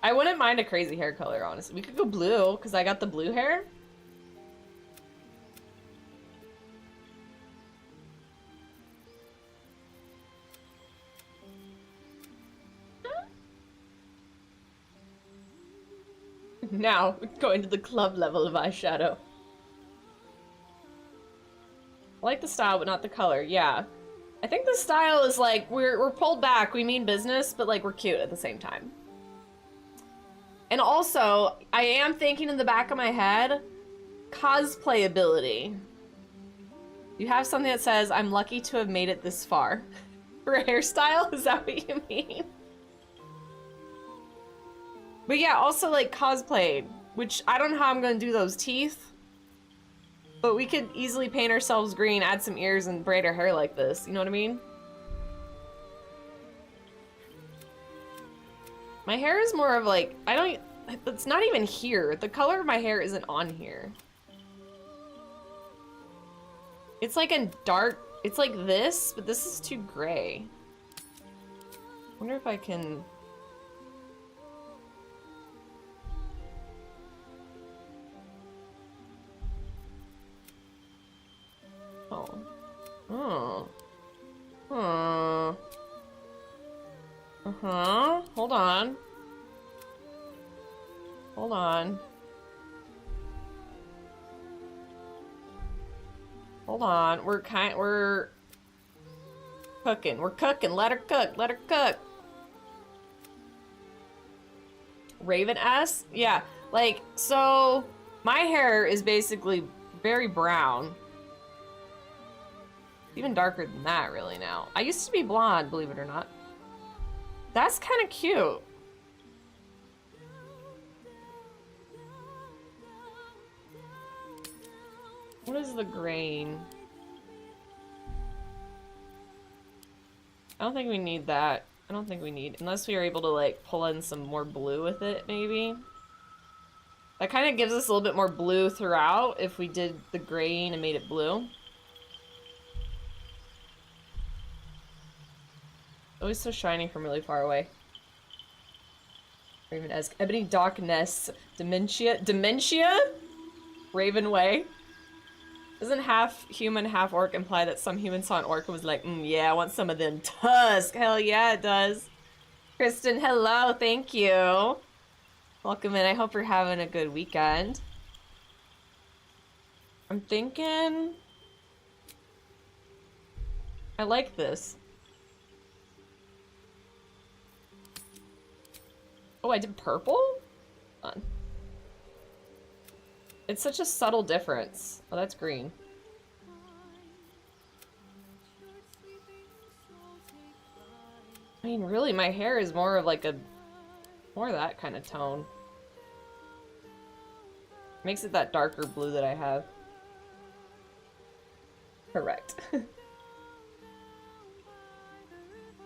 I wouldn't mind a crazy hair color, honestly. We could go blue, because I got the blue hair. Now, going to the club level of eyeshadow. I like the style, but not the color. Yeah. I think the style is like, we're pulled back, we mean business, but like we're cute at the same time. And also, I am thinking in the back of my head, cosplay ability. You have something that says, I'm lucky to have made it this far. For a hairstyle? Is that what you mean? But yeah, also like cosplay, which I don't know how I'm gonna do those teeth. But we could easily paint ourselves green, add some ears, and braid our hair like this. You know what I mean? My hair is more of like, it's not even here. The color of my hair isn't on here. It's like a dark, it's like this, but this is too gray. I wonder if I can... Oh. Oh. Uh-huh. Hold on. Hold on. Hold on. We're cooking. We're cooking. Let her cook. Let her cook. Raven-esque? Yeah. Like, so my hair is basically very brown. Even darker than that, really, now. I used to be blonde, believe it or not. That's kind of cute. What is the grain? I don't think we need that. I don't think we need... Unless we are able to, like, pull in some more blue with it, maybe. That kind of gives us a little bit more blue throughout if we did the grain and made it blue. Always so shiny from really far away. Raven-esque. Ebony Darkness. Dementia? Raven Way. Doesn't half human, half orc imply that some human saw an orc and was like, yeah, I want some of them tusk. Hell yeah, it does. Kristen, hello, thank you. Welcome in. I hope you're having a good weekend. I'm thinking... I like this. Oh, I did purple? Hold on. It's such a subtle difference. Oh, that's green. I mean, really, my hair is more of like more of that kind of tone. Makes it that darker blue that I have. Correct.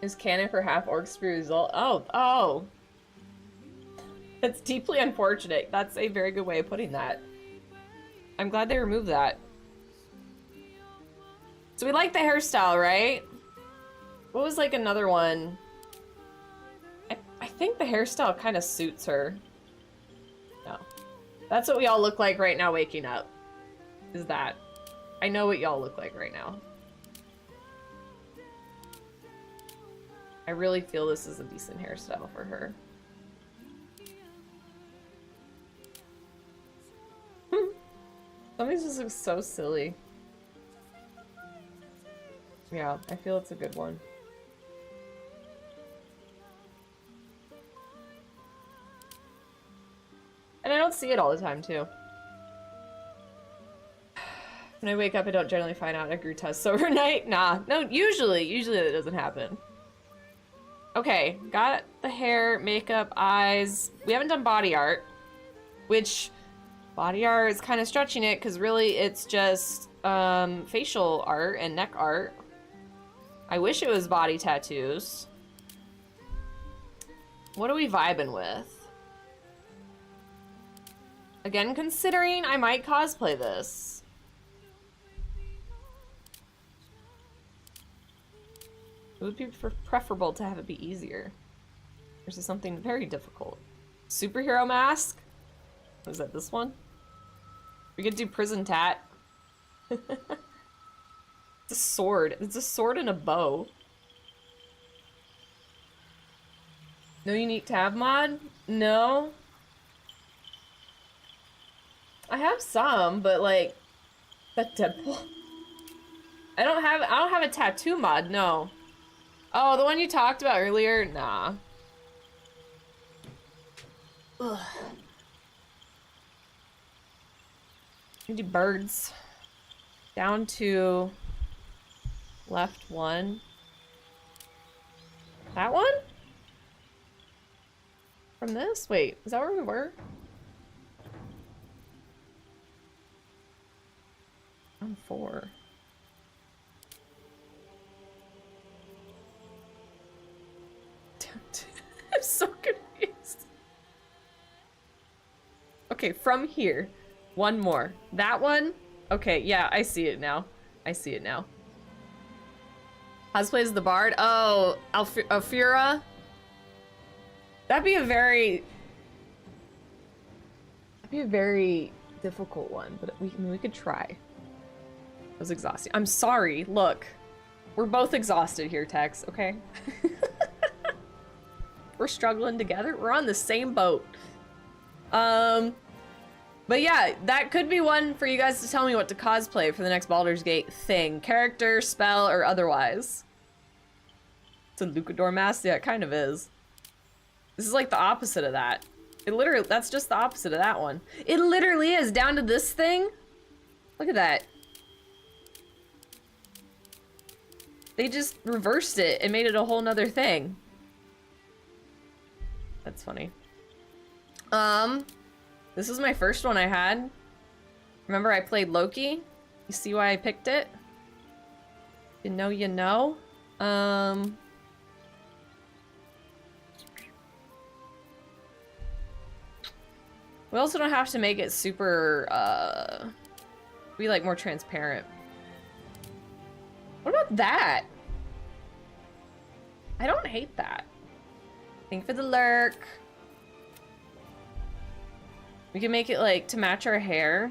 Is canon for half orc spree result? Oh. That's deeply unfortunate. That's a very good way of putting that. I'm glad they removed that. So we like the hairstyle, right? What was like another one? I think the hairstyle kind of suits her. No. That's what we all look like right now waking up. Is that. I know what y'all look like right now. I really feel this is a decent hairstyle for her. Some of these just look so silly. Yeah, I feel it's a good one. And I don't see it all the time, too. When I wake up, I don't generally find out I grew tusks overnight. Nah, no, usually that doesn't happen. Okay, got the hair, makeup, eyes. We haven't done body art, which... Body art is kind of stretching it because really it's just facial art and neck art. I wish it was body tattoos. What are we vibing with? Again, considering I might cosplay this. It would be preferable to have it be easier. Versus something very difficult. Superhero mask? Was that this one? We could do prison tat. It's a sword. It's a sword and a bow. No unique tab mod? No. I have some, but like that Deadpool. I don't have a tattoo mod, no. Oh, the one you talked about earlier? Nah. Ugh. We do birds. Down to left one. That one? From this? Wait, is that where we were? On 4. I'm so confused. Okay, from here. One more. That one? Okay, yeah, I see it now. I see it now. Cosplays the Bard? Oh, Alfura? That'd be a very difficult one, but we could try. It was exhausting. I'm sorry. Look, we're both exhausted here, Tex, okay? We're struggling together. We're on the same boat. But yeah, that could be one for you guys to tell me what to cosplay for the next Baldur's Gate thing. Character, spell, or otherwise. It's a Lucador mask? Yeah, it kind of is. This is like the opposite of that. That's just the opposite of that one. It literally is, down to this thing. Look at that. They just reversed it and made it a whole nother thing. That's funny. This is my first one I had. Remember I played Loki? You see why I picked it? You know you know. We also don't have to make it super, be like more transparent. What about that? I don't hate that. Thank you for the lurk. We can make it like to match our hair.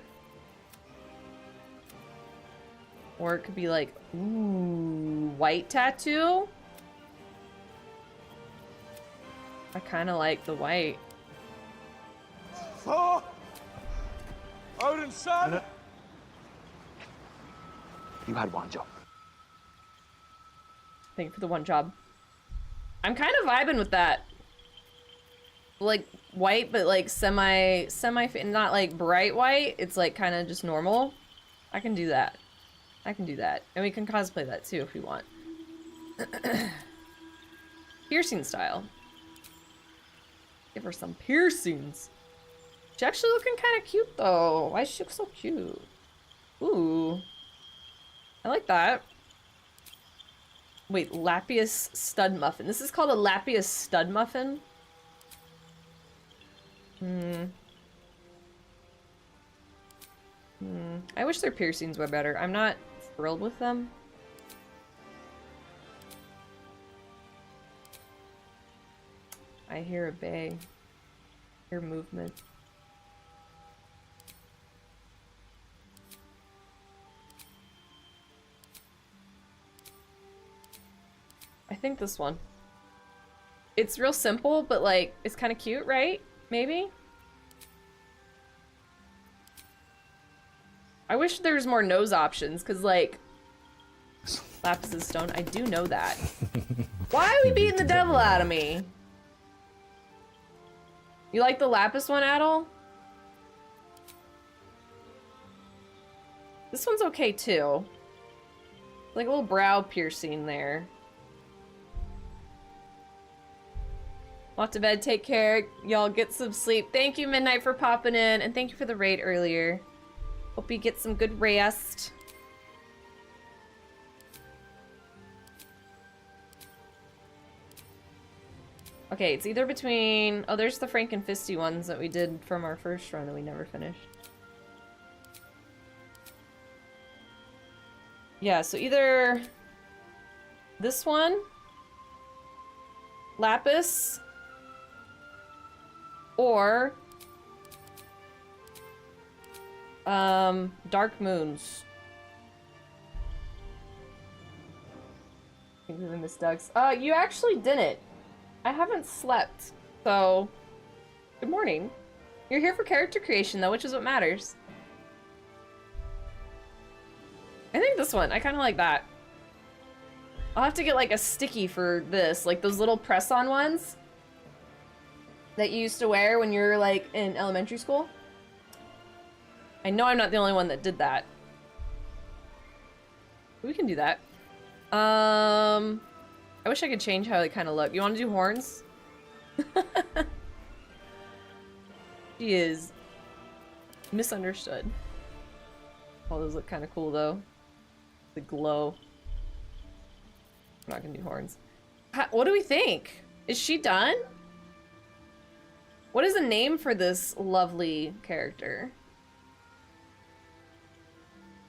Or it could be like, ooh, white tattoo. I kind of like the white. Oh! Odin's son! You had one job. Thank you for the one job. I'm kind of vibing with that. Like white, but like semi, not like bright white. It's like kind of just normal. I can do that. I can do that. And we can cosplay that too if we want. Piercing style. Give her some piercings. She's actually looking kind of cute though. Why does she look so cute? Ooh. I like that. Wait, Lappius stud muffin. This is called a Lappius stud muffin? I wish their piercings were better. I'm not thrilled with them. I hear a bay. Hear movement. I think this one. It's real simple, but like, it's kind of cute, right? Maybe? I wish there was more nose options, because like, Lapis' stone, I do know that. Why are we beating the devil out of me? You like the Lapis one, Adel? This one's okay too. Like a little brow piercing there. Off to bed, take care. Y'all get some sleep. Thank you, Midnight, for popping in, and thank you for the raid earlier. Hope you get some good rest. Okay, it's either between... Oh, there's the Frankenfisty ones that we did from our first run that we never finished. Yeah, so either this one, Lapis, or Dark Moons. I think we missed Doug's. You actually didn't. I haven't slept, so good morning. You're here for character creation though, which is what matters. think this one. I kind of like that. I'll have to get like a sticky for this, like those little press-on ones that you used to wear when you were like in elementary school. I know I'm not the only one that did that. We can do that. I wish I could change how they kind of look. You want to do horns? She is misunderstood. All those look kind of cool though. The glow. I'm not gonna do horns. What do we think? Is she done? What is the name for this lovely character?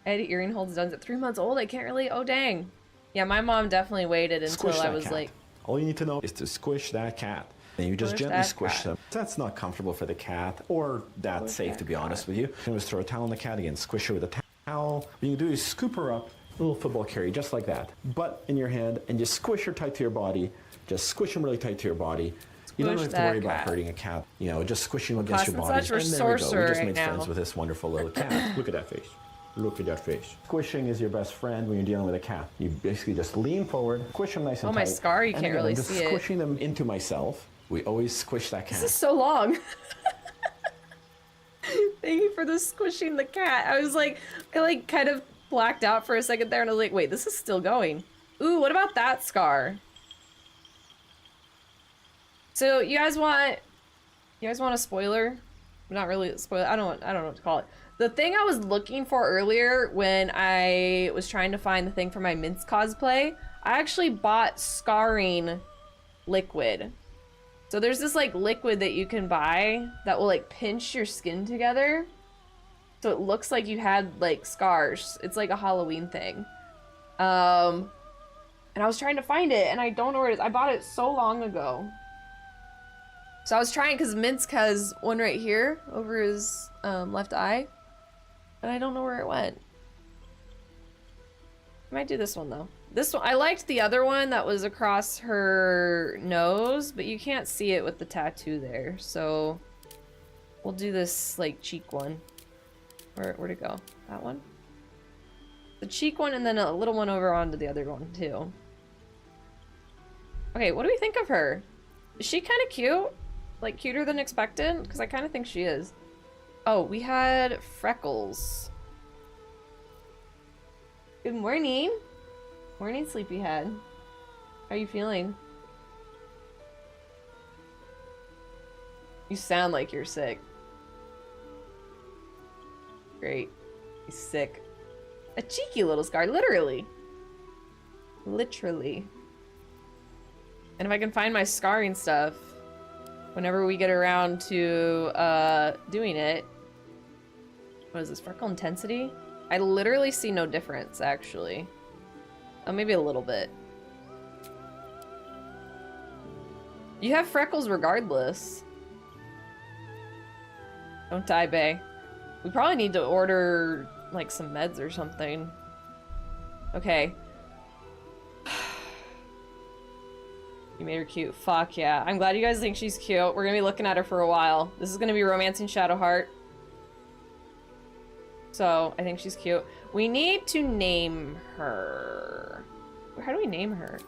Ed Earring holds done at 3 months old. I can't really. Oh dang. Yeah, my mom definitely waited until I was like. All you need to know is to squish that cat. And you just gently squish them. That's not comfortable for the cat, or that safe, to be honest with you. You can just throw a towel on the cat again, squish her with a towel. What you can do is scoop her up, a little football carry, just like that. Butt in your hand, and just squish her tight to your body. Just squish them really tight to your body. You don't have to worry about hurting a cat. You know, just squishing them against your body. And there we go. We just made friends with this wonderful little cat. Look at that face. Look at that face. Squishing is your best friend when you're dealing with a cat. You basically just lean forward, squish them nice and tight. Oh, my scar, you can't really see it. I'm just squishing them into myself. We always squish that cat. This is so long. Thank you for the squishing the cat. I was like, I like kind of blacked out for a second there and I was like, wait, this is still going. Ooh, what about that scar? So you guys want a spoiler? Not really a spoiler. I don't know what to call it. The thing I was looking for earlier when I was trying to find the thing for my Mince cosplay, I actually bought scarring liquid. So there's this like liquid that you can buy that will like pinch your skin together. So it looks like you had like scars. It's like a Halloween thing. And I was trying to find it and I don't know where it is. I bought it so long ago. So I was trying because Minsk has one right here over his left eye. And I don't know where it went. I might do this one though. This one, I liked the other one that was across her nose, but you can't see it with the tattoo there. So we'll do this like cheek one. Where'd it go? That one? The cheek one and then a little one over onto the other one too. Okay, what do we think of her? Is she kind of cute? Like cuter than expected? Because I kind of think she is. Oh, we had Freckles. Good morning. Morning, sleepyhead. How are you feeling? You sound like you're sick. Great. He's sick. A cheeky little scar, literally. Literally. And if I can find my scarring stuff, whenever we get around to doing it. What is this, freckle intensity? I literally see no difference, actually. Oh, maybe a little bit. You have freckles regardless. Don't die, bae. We probably need to order, like, some meds or something. Okay. You made her cute. Fuck yeah. I'm glad you guys think she's cute. We're gonna be looking at her for a while. This is gonna be Romancing Shadowheart. So, I think she's cute. We need to name her. How do we name her?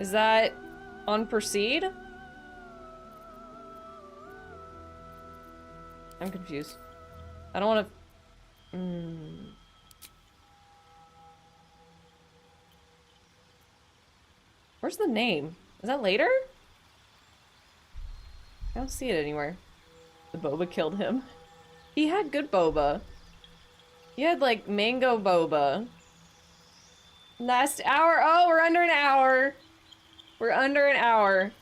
Is that on Proceed? I'm confused. I don't want to... Where's the name? Is that later? I don't see it anywhere. The boba killed him. He had good boba. He had like mango boba. Last hour. Oh, we're under an hour. We're under an hour.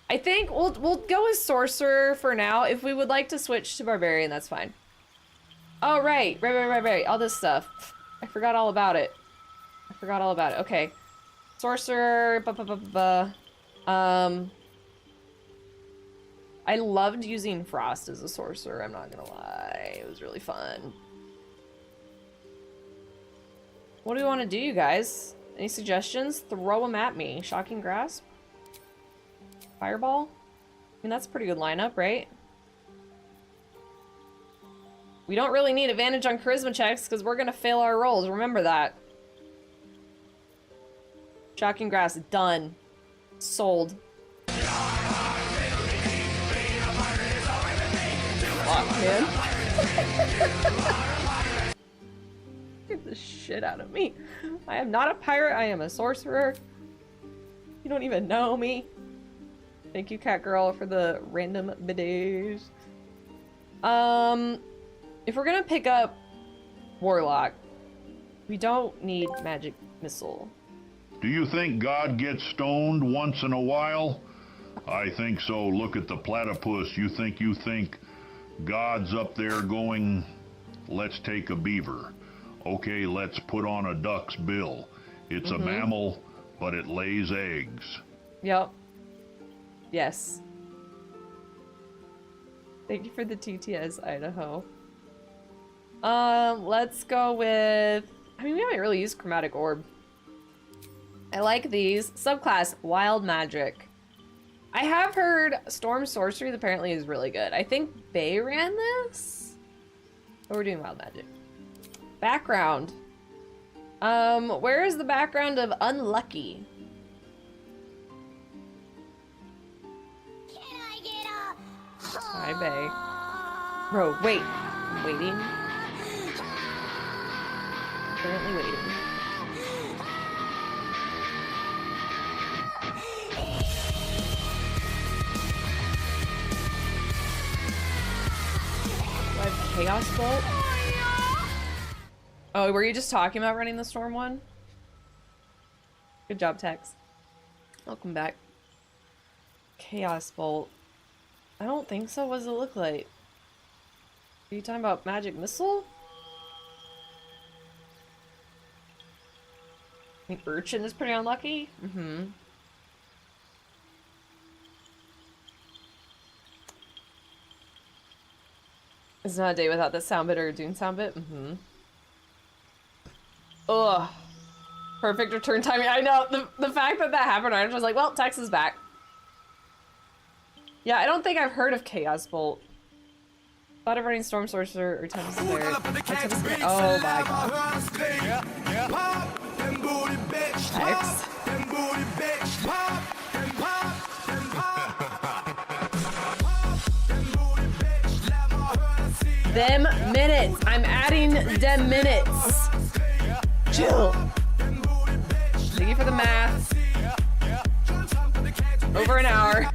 I think we'll go with sorcerer for now. If we would like to switch to barbarian, that's fine. Oh, right. All this stuff. I forgot all about it. Okay. Sorcerer. I loved using Frost as a sorcerer, I'm not gonna lie. It was really fun. What do we want to do, you guys? Any suggestions? Throw them at me. Shocking Grasp? Fireball? I mean, that's a pretty good lineup, right? We don't really need advantage on charisma checks because we're gonna fail our rolls. Remember that. Shocking grass, done. Sold. Fuck, man. Get the shit out of me. I am not a pirate, I am a sorcerer. You don't even know me. Thank you, cat girl, for the random bidets. If we're gonna pick up Warlock, we don't need magic missile. Do you think God gets stoned once in a while? I think so. Look at the platypus. You think God's up there going, let's take a beaver. Okay, let's put on a duck's bill. It's a mammal, but it lays eggs. Yep. Yes. Thank you for the TTS, Idaho. Let's go with... I mean, we haven't really used Chromatic Orb. I like these. Subclass, Wild Magic. I have heard Storm Sorcery apparently is really good. I think Bay ran this? Oh, we're doing Wild Magic. Background. Where is the background of Unlucky? Can I get a... Hi, Bay. Bro, wait. I'm waiting. Currently waiting. Do I have Chaos Bolt? Oh, were you just talking about running the Storm one? Good job, Tex. Welcome back. Chaos Bolt. I don't think so. What does it look like? Are you talking about Magic Missile? I think Urchin is pretty unlucky. Mm-hmm. It's not a day without the sound bit or Dune sound bit. Mm-hmm. Ugh. Perfect return timing. I know, the fact that that happened, I was just like, well, Tex is back. Yeah, I don't think I've heard of Chaos Bolt. Thought of running Storm Sorcerer or Tempest of Air. Oh my god. Tex. Them minutes. I'm adding them minutes. Chill. Thank you for the math. Over an hour.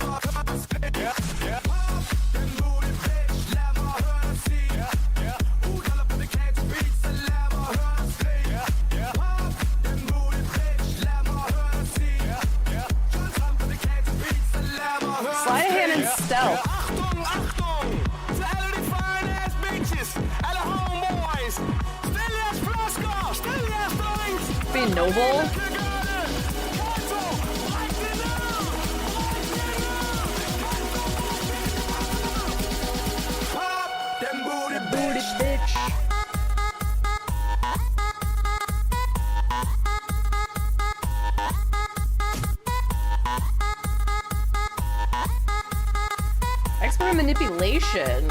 Sleight of hand and stealth. Be noble. Booty bitch. Expert in manipulation.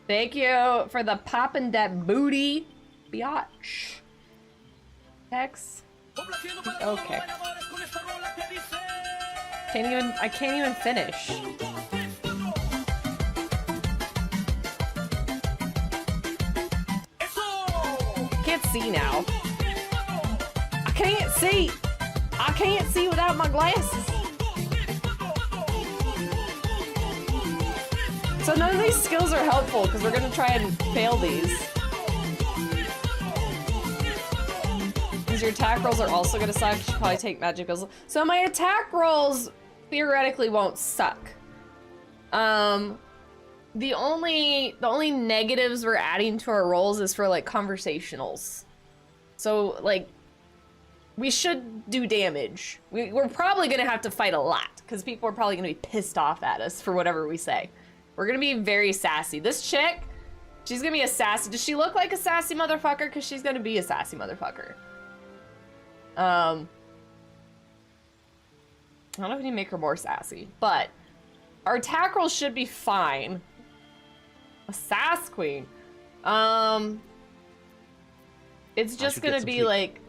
Thank you for the poppin' that booty, biatch. X. Okay. I can't even finish. Can't see now. I can't see. I can't see without my glasses. So none of these skills are helpful because we're gonna try and fail these. Because your attack rolls are also gonna suck. You should probably take magic rolls. So my attack rolls theoretically won't suck. The only negatives we're adding to our rolls is for like conversationals. So like we should do damage. We're probably gonna have to fight a lot because people are probably gonna be pissed off at us for whatever we say. We're gonna be very sassy. This chick, she's gonna be a sassy. Does she look like a sassy motherfucker? Because she's gonna be a sassy motherfucker. I don't know if you make her more sassy, but Our attack roll should be fine. A Sass Queen. It's just gonna be like...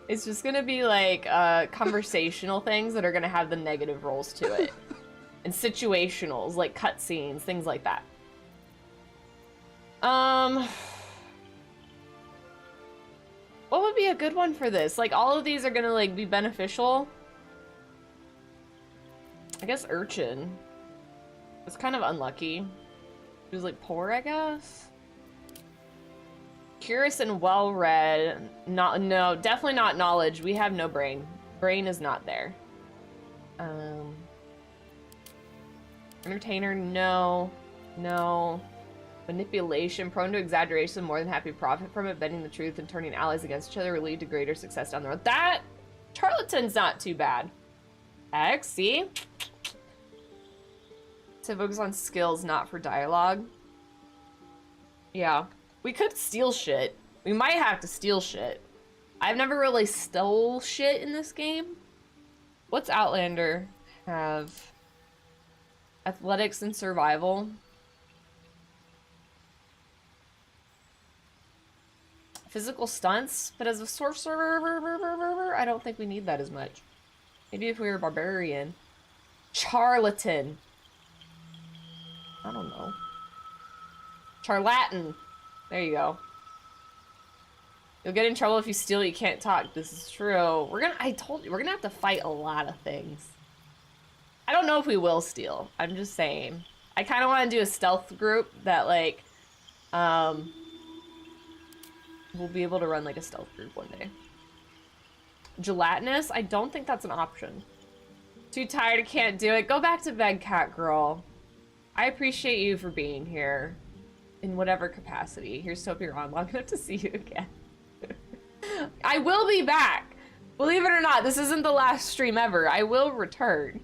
It's just gonna be like conversational things that are gonna have the negative rolls to it. And situationals, like cutscenes, things like that. What would be a good one for this? Like, all of these are gonna, like, be beneficial. I guess Urchin. It's kind of unlucky. He was, like, poor, I guess? Curious and well-read. No, definitely not knowledge. We have no brain. Brain is not there. Entertainer, no. No. Manipulation, prone to exaggeration, more than happy to profit from it, bending the truth and turning allies against each other will lead to greater success down the road. That charlatan's not too bad. X, see? To focus on skills, not for dialogue. Yeah. We could steal shit. We might have to steal shit. I've never really stole shit in this game. What's Outlander have? Athletics and survival. Physical stunts, but as a sorcerer, I don't think we need that as much. Maybe if we were a barbarian. Charlatan. I don't know. Charlatan. There you go. You'll get in trouble if you steal, you can't talk. This is true. I told you, we're gonna have to fight a lot of things. I don't know if we will steal. I'm just saying. I kind of want to do a stealth group that, like, we'll be able to run, like, a stealth group one day. Gelatinous? I don't think that's an option. Too tired, can't do it. Go back to bed, cat girl. I appreciate you for being here. In whatever capacity. Here's to hope you're on long enough to see you again. I will be back! Believe it or not, this isn't the last stream ever. I will return.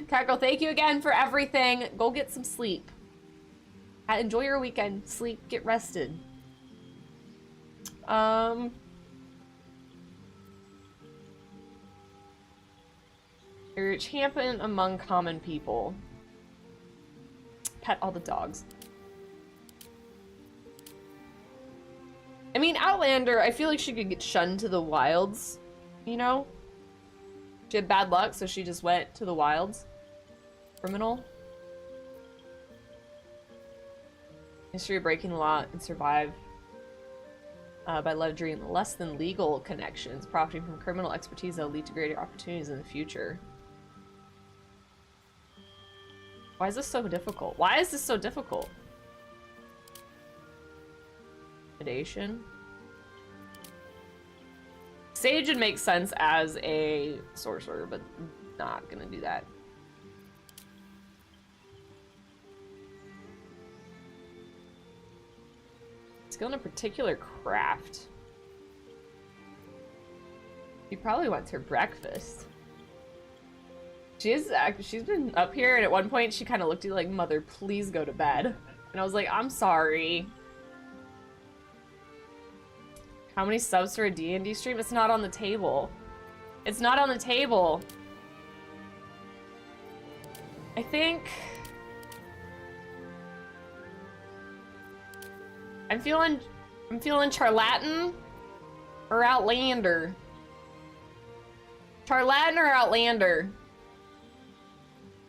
Cat girl, thank you again for everything. Go get some sleep. Enjoy your weekend. Sleep. Get rested. You're a champion among common people. Pet all the dogs. I mean, Outlander, I feel like she could get shunned to the wilds, you know? She had bad luck, so she just went to the wilds. Criminal. History of breaking the law and survive by leveraging less than legal connections, profiting from criminal expertise that will lead to greater opportunities in the future. Why is this so difficult? Why is this so difficult? Intimidation. Sage would make sense as a sorcerer, but not gonna do that. Skill in a particular craft. She probably wants her breakfast. She's been up here, and at one point she kind of looked at you like, "Mother, please go to bed." And I was like, "I'm sorry." How many subs for a D&D stream? It's not on the table. It's not on the table. I think I'm feeling Charlatan or Outlander. Charlatan or Outlander?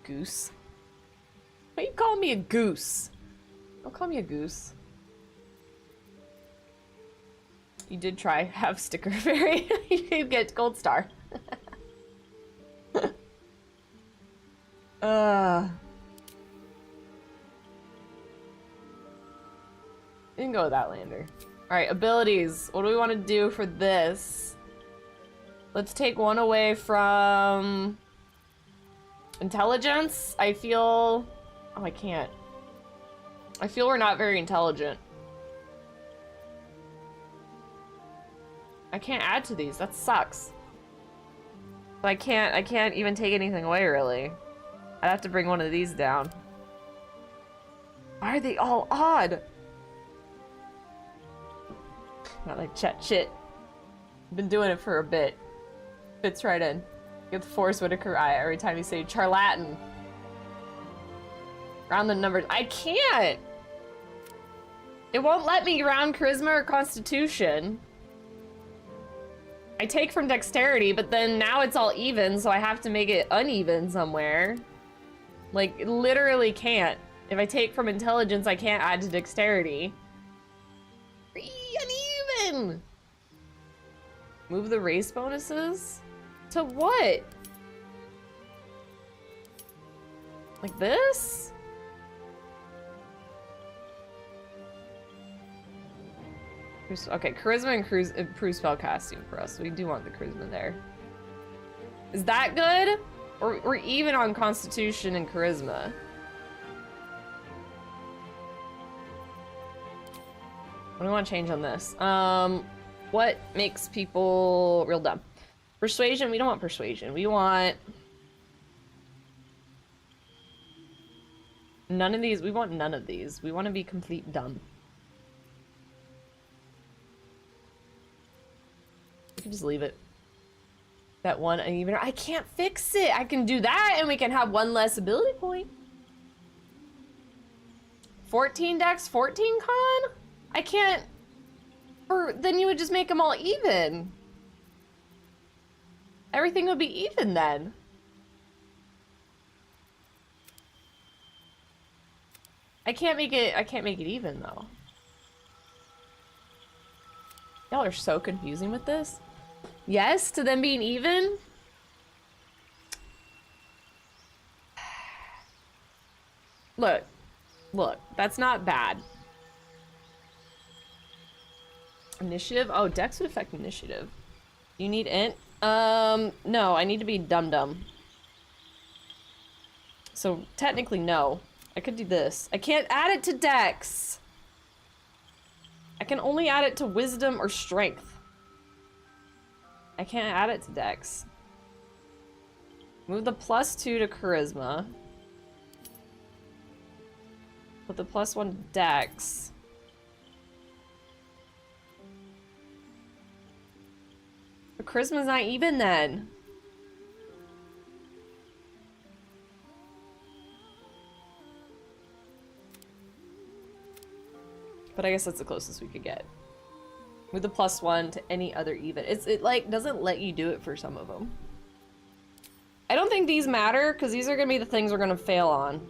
Goose. Why you call me a goose? Don't call me a goose. You did try have sticker fairy. You get gold star. You can go with Outlander. Alright, abilities. What do we want to do for this? Let's take one away from intelligence. I feel... Oh, I can't. I feel we're not very intelligent. I can't add to these. That sucks. But I can't even take anything away, really. I'd have to bring one of these down. Why are they all odd? Not like chat shit. Been doing it for a bit. Fits right in. Get the Forrest Whitaker eye every time you say charlatan. Round the numbers. I can't! It won't let me round charisma or constitution. I take from dexterity, but then now it's all even, so I have to make it uneven somewhere. Like, it literally can't. If I take from intelligence, I can't add to dexterity. Uneven! Move the race bonuses? To what? Like this? Okay, charisma improves spell casting for us. So we do want the charisma there. Is that good? Or we're even on constitution and charisma. What do we want to change on this? What makes people real dumb? Persuasion, we don't want persuasion. We want none of these. We want none of these. We want to be complete dumb. We can just leave it. That one uneven. I can't fix it. I can do that and we can have one less ability point. 14 dex, 14 con? I can't. Or then you would just make them all even. Everything would be even then. I can't make it even though. Y'all are so confusing with this. Yes, to them being even? Look, that's not bad. Initiative? Oh, dex would affect initiative. You need int? No, I need to be dum-dum. So, technically, no. I could do this. I can't add it to dex. I can only add it to wisdom or strength. I can't add it to dex. Move the +2 to charisma. Put the +1 to dex. But charisma's not even then. But I guess that's the closest we could get. With the +1 to any other even. It like doesn't let you do it for some of them. I don't think these matter because these are gonna be the things we're gonna fail on.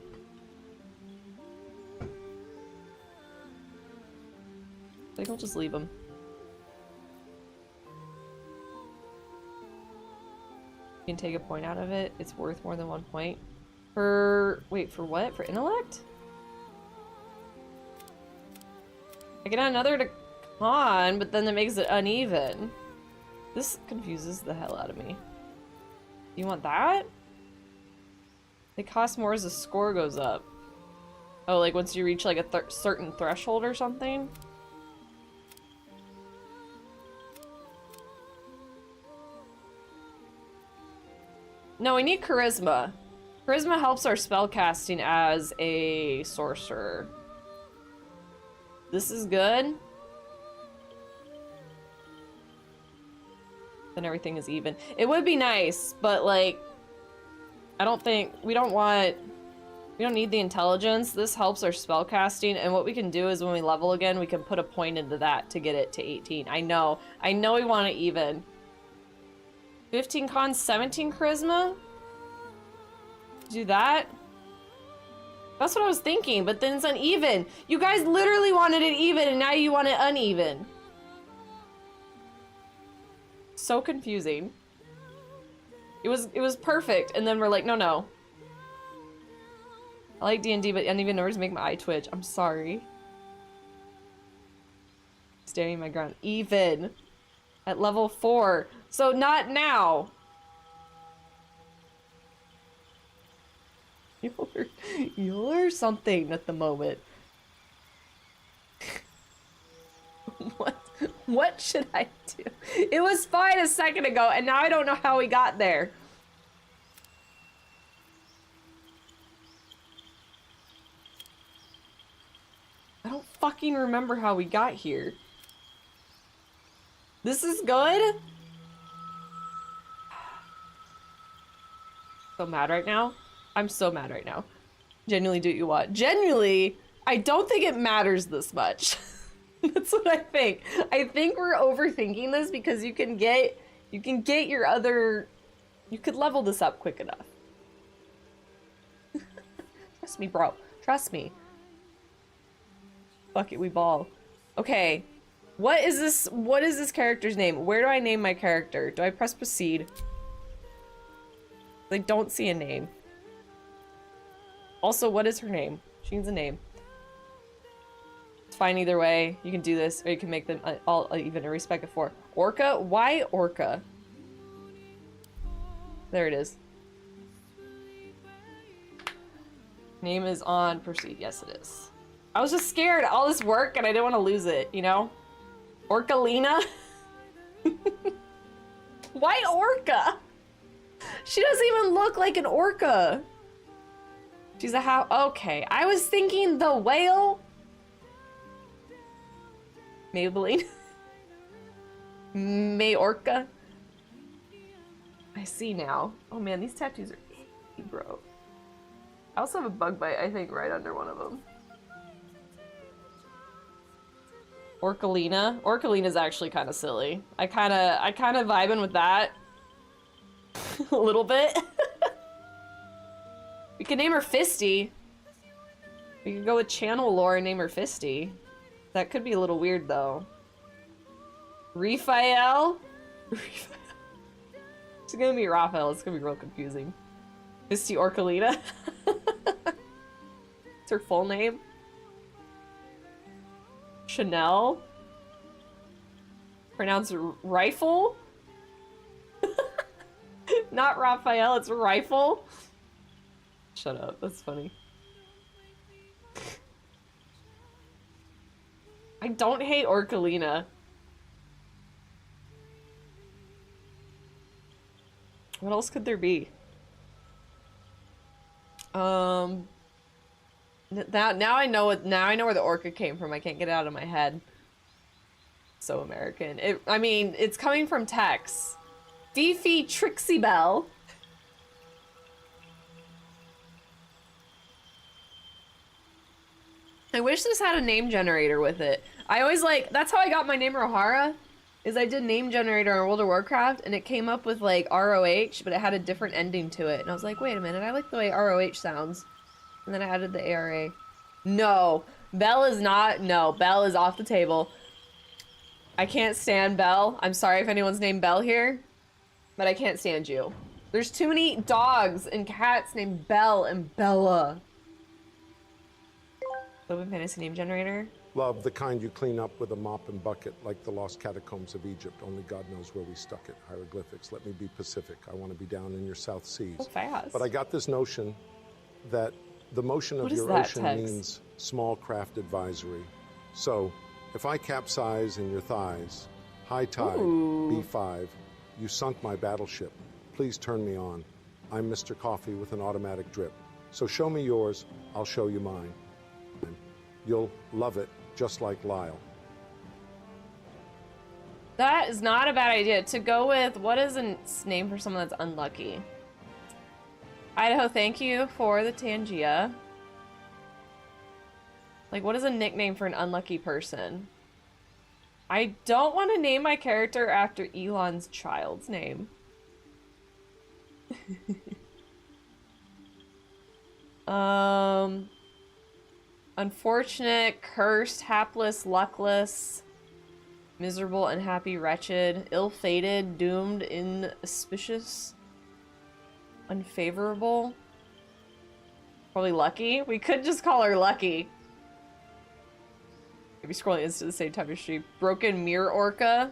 I think I'll just leave them. You can take a point out of it. It's worth more than 1 point. Wait, for what? For intellect? I can add another to con, but then that makes it uneven. This confuses the hell out of me. You want that? They cost more as the score goes up. Oh, like once you reach like a certain threshold or something? No, we need charisma. Charisma helps our spellcasting as a sorcerer. This is good. Then everything is even. It would be nice, but like, I don't think, we don't need the intelligence. This helps our spellcasting, and what we can do is when we level again, we can put a point into that to get it to 18. I know we want it even. 15 con, 17 charisma? Do that? That's what I was thinking, but then it's uneven. You guys literally wanted it even, and now you want it uneven. So confusing. It was perfect, and then we're like, no. I like D&D, but uneven numbers make my eye twitch. I'm sorry. Standing my ground. Even. At level 4. So not now. You're something at the moment. What should I do? It was fine a second ago, and now I don't know how we got there. I don't fucking remember how we got here. This is good? So mad right now. I'm so mad right now. Genuinely do what you want. Genuinely, I don't think it matters this much. That's what I think. I think we're overthinking this because you can get your other, you could level this up quick enough. Trust me, bro. Trust me. Fuck it, we ball. Okay. What is this character's name? Where do I name my character? Do I press proceed? I don't see a name. Also, what is her name? She needs a name. It's fine either way. You can do this, or you can make them all even a respect of 4. Orca? Why Orca? There it is. Name is on proceed. Yes, it is. I was just scared. All this work, and I didn't want to lose it, you know? Orcalina? Why Orca? She doesn't even look like an orca. She's a how? Okay, I was thinking the whale. Maybelline. Mayorca. I see now. Oh man, these tattoos are icky, bro. I also have a bug bite, I think, right under one of them. Orcalina. Orcalina's actually kind of silly. I kind of vibing with that. A little bit. We could name her Fisty. We could go with channel lore and name her Fisty. That could be a little weird though. Raphael? It's gonna be Raphael. It's gonna be real confusing. Fisty Orcalina. It's her full name. Chanel. Pronounced rifle. Not Raphael, it's rifle. Shut up, that's funny. I don't hate Orcalina. What else could there be? Now I know where the orca came from. I can't get it out of my head. So American. I mean, it's coming from Tex. Beefy Trixie Belle. I wish this had a name generator with it. I always that's how I got my name Rohara, is I did name generator on World of Warcraft and it came up with like ROH, but it had a different ending to it. And I was like, wait a minute, I like the way ROH sounds. And then I added the ARA. No, Belle is not, no, Belle is off the table. I can't stand Belle. I'm sorry if anyone's named Belle here, but I can't stand you. There's too many dogs and cats named Belle and Bella. Open fantasy name generator. Love, the kind you clean up with a mop and bucket, like the lost catacombs of Egypt. Only God knows where we stuck it. Hieroglyphics. Let me be Pacific. I want to be down in your South Seas. So fast. But I got this notion that the motion of your ocean means small craft advisory. So, if I capsize in your thighs, high tide, B5, you sunk my battleship. Please turn me on. I'm Mr. Coffee with an automatic drip. So show me yours, I'll show you mine. You'll love it, just like Lyle. That is not a bad idea. To go with, what is a name for someone that's unlucky? Idaho, thank you for the Tangia. Like, what is a nickname for an unlucky person? I don't want to name my character after Elon's child's name. Unfortunate, cursed, hapless, luckless, miserable, unhappy, wretched, ill-fated, doomed, inauspicious, unfavorable. Probably lucky. We could just call her Lucky. Maybe scrolling into the same time as she. Broken Mirror Orca.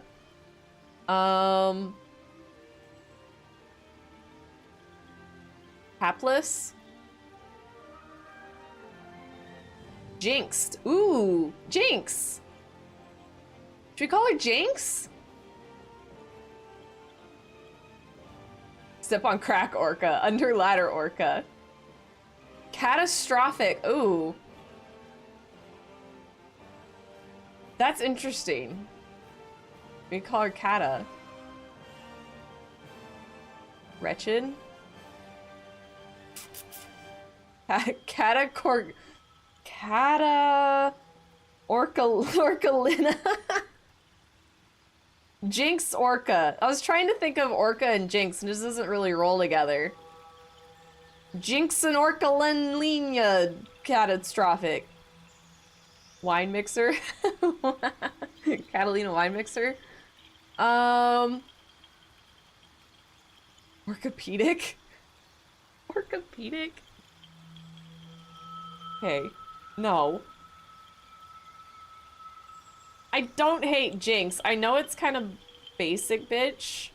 Hapless. Jinxed. Ooh, Jinx. Should we call her Jinx? Step on crack orca. Under ladder orca. Catastrophic. Ooh. That's interesting. We call her Kata. Wretched. Orcalina. Jinx Orca. I was trying to think of Orca and Jinx, and this doesn't really roll together. Jinx and Orcalina catastrophic. Wine mixer. Catalina wine mixer. Orthopedic? Orthopedic? Okay. No. I don't hate Jinx. I know it's kind of basic, bitch.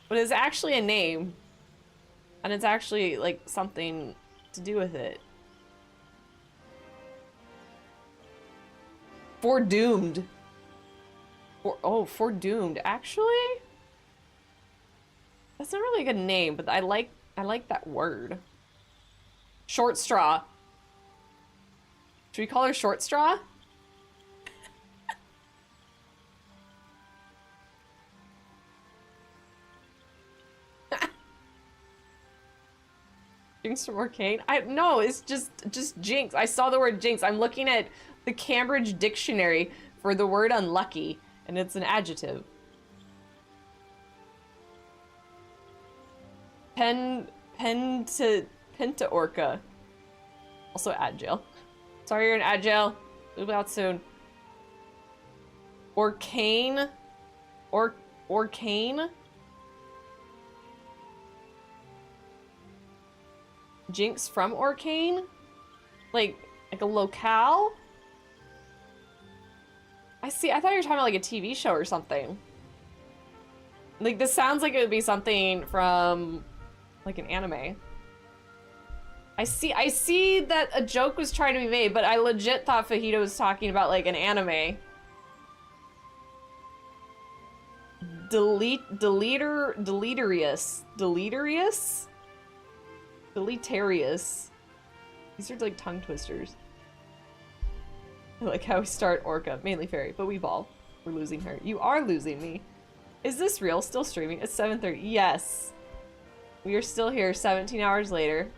But it's actually a name. And it's actually, like, something to do with it. Foredoomed. Foredoomed. Actually? That's not really a good name, but I like that word. Short straw. Should we call her Short Straw? Jinx from Arcane? No, it's just Jinx. I saw the word Jinx. I'm looking at the Cambridge dictionary for the word unlucky, and it's an adjective. Penta Orca. Also Agile. Sorry you're in Agile. Move out soon. Orcane? Orcane? Jinx from Orcane? Like a locale? I thought you were talking about like a TV show or something. Like this sounds like it would be something from like an anime. I see that a joke was trying to be made, but I legit thought Fajita was talking about like an anime. Deletarious. These are like tongue twisters. I like how we start Orca, mainly fairy, but we ball. We're losing her. You are losing me. Is this real? Still streaming? It's 7:30. Yes. We are still here 17 hours later.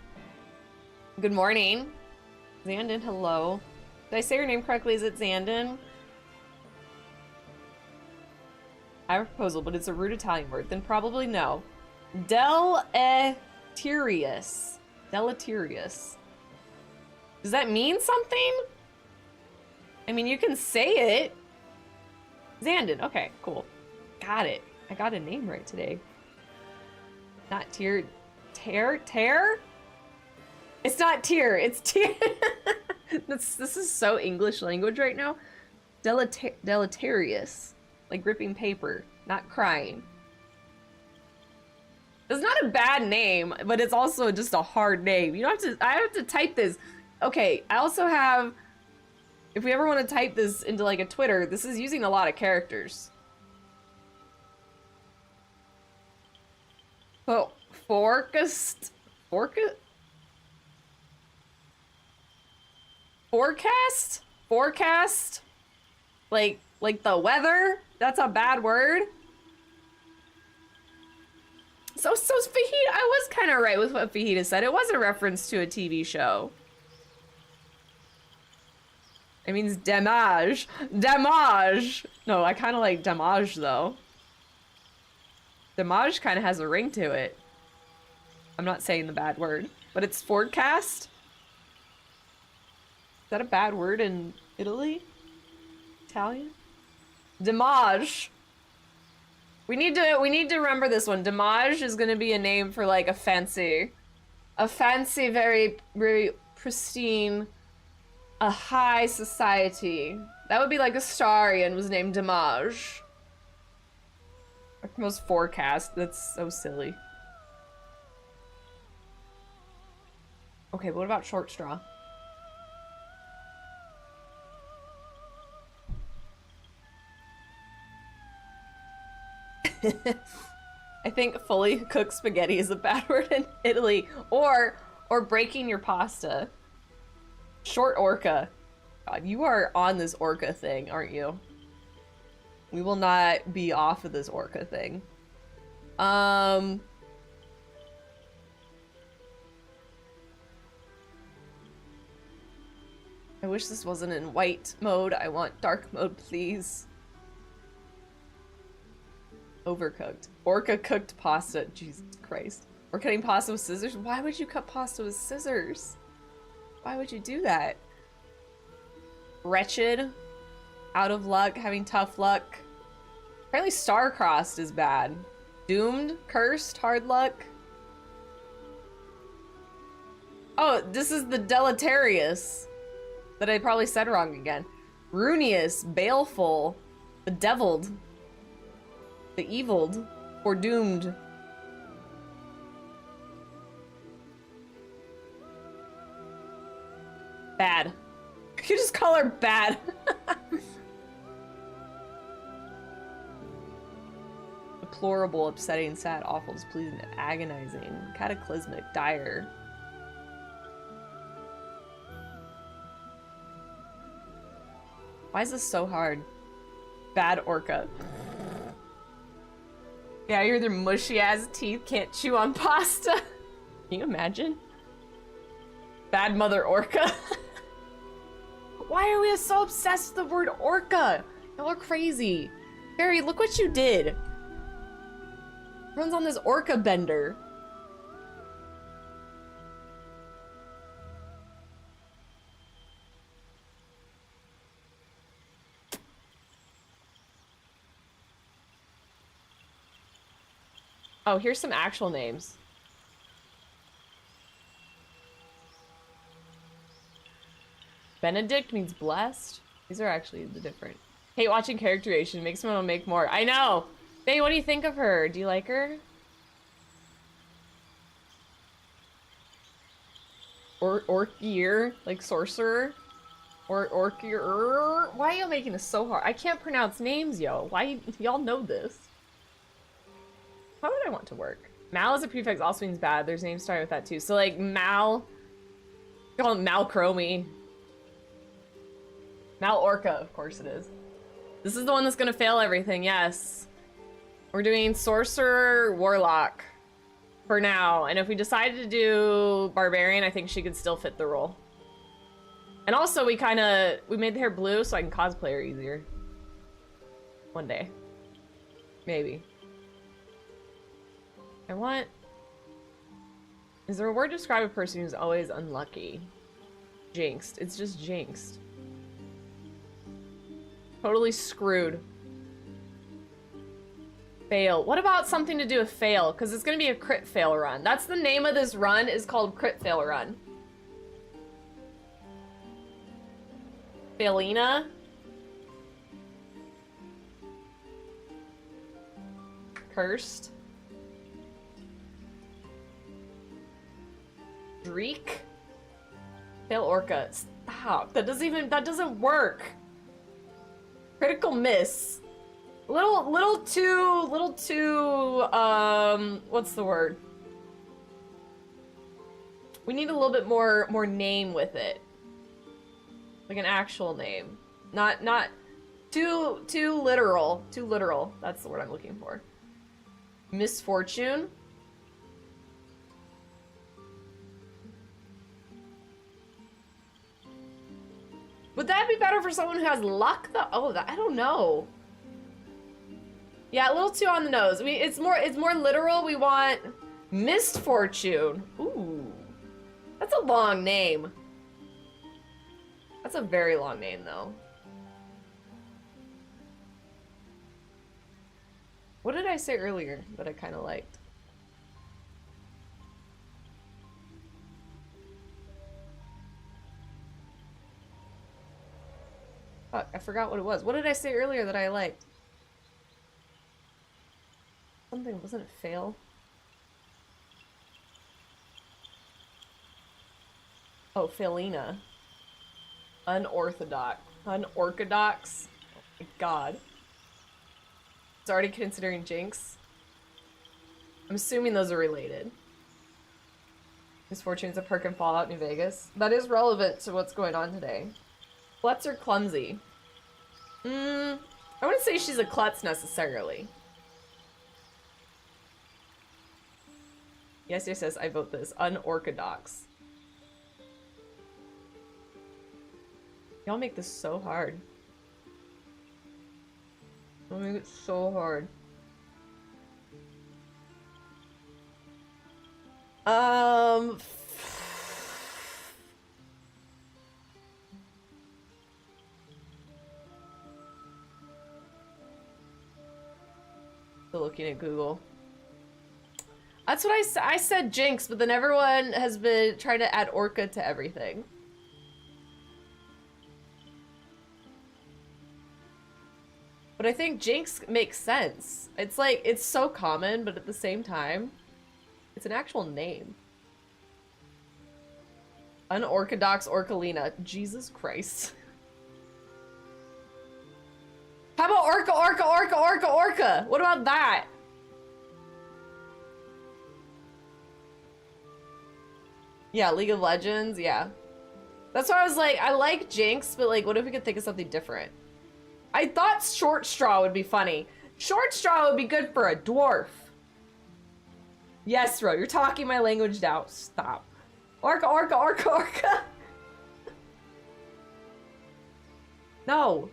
Good morning. Zandon, hello. Did I say your name correctly? Is it Zandon? I have a proposal, but it's a rude Italian word. Then probably no. Deleterious. Deleterious. Does that mean something? I mean, you can say it. Zandon. Okay, cool. Got it. I got a name right today. Not tier. Tear? It's not tier. It's tier. This is so English language right now. Deleterious. Like ripping paper, not crying. It's not a bad name, but it's also just a hard name. You don't have to, I have to type this. Okay, I also have, if we ever want to type this into like a Twitter, this is using a lot of characters. So, forecast? Like the weather? That's a bad word. So Fajita, I was kind of right with what Fajita said. It was a reference to a TV show. It means damage. Damage! No, I kind of like damage, though. Damage kind of has a ring to it. I'm not saying the bad word, but it's forecast? Is that a bad word in Italy? Italian? Damage. We need to remember this one. Damage is gonna be a name for like a fancy, very, very pristine, a high society. That would be like Astarion was named Damage. Most forecast. That's so silly. Okay, but what about Short Straw? I think fully cooked spaghetti is a bad word in Italy. Or breaking your pasta. Short orca. God, you are on this orca thing, aren't you? We will not be off of this orca thing. I wish this wasn't in white mode. I want dark mode, please. Overcooked. Orca cooked pasta. Jesus Christ. We're cutting pasta with scissors? Why would you cut pasta with scissors? Why would you do that? Wretched. Out of luck. Having tough luck. Apparently star-crossed is bad. Doomed. Cursed. Hard luck. Oh, this is the deleterious. That I probably said wrong again. Runeous. Baleful. Bedeviled. The eviled. Foredoomed. Bad. You just call her bad. Deplorable, upsetting, sad, awful, displeasing, agonizing, cataclysmic, dire. Why is this so hard? Bad orca. Yeah, you're their mushy ass teeth can't chew on pasta. Can you imagine? Bad mother orca. Why are we so obsessed with the word orca? Y'all are crazy. Barry, look what you did. Everyone's on this orca bender. Oh, here's some actual names. Benedict means blessed. These are actually the different. Hate watching character creation. Makes me want to make more. I know. Bae, what do you think of her? Do you like her? Or Orkier, like sorcerer? Or Orkier? Why are you making this so hard? I can't pronounce names, yo. Why y'all know this? How would I want to work? Mal as a prefix also means bad. There's names starting with that too. So like Mal, call him Malcromy. Mal Orca, of course it is. This is the one that's gonna fail everything, yes. We're doing Sorcerer, Warlock for now. And if we decided to do Barbarian, I think she could still fit the role. And also we made the hair blue so I can cosplay her easier. One day. Maybe. Is there a word to describe a person who's always unlucky? Jinxed. It's just jinxed. Totally screwed. Fail. What about something to do with fail? Because it's going to be a crit fail run. That's the name of this run, is called crit fail run. Failina. Cursed. Dreek. Fail Orca. Stop. That doesn't work. Critical miss. Little too, what's the word? We need a little bit more name with it. Like an actual name. Not too literal. Too literal. That's the word I'm looking for. Misfortune. Would that be better for someone who has luck though? Oh, I don't know. Yeah, a little too on the nose. It's more literal. We want misfortune. Ooh. That's a long name. That's a very long name though. What did I say earlier that I kind of liked? Fuck, I forgot what it was. What did I say earlier that I liked? Something, wasn't it fail? Oh, Failina. Unorthodox. Unorthodox? Oh my god. It's already considering Jinx. I'm assuming those are related. Misfortune's a perk in Fallout New Vegas. That is relevant to what's going on today. Klutz or clumsy? I wouldn't say she's a klutz necessarily. Yes, I vote this. Unorthodox. Y'all make this so hard. Y'all make it so hard. Still looking at Google. That's what I said Jinx, but then everyone has been trying to add Orca to everything. But I think Jinx makes sense. It's like, it's so common, but at the same time, it's an actual name. Unorthodox Orcalina. Jesus Christ. How about Orca? What about that? Yeah, League of Legends, yeah. That's why I was like, I like Jinx, but like, what if we could think of something different? I thought Short Straw would be funny. Short Straw would be good for a dwarf. Yes, bro, you're talking my language now. Stop. Orca. No.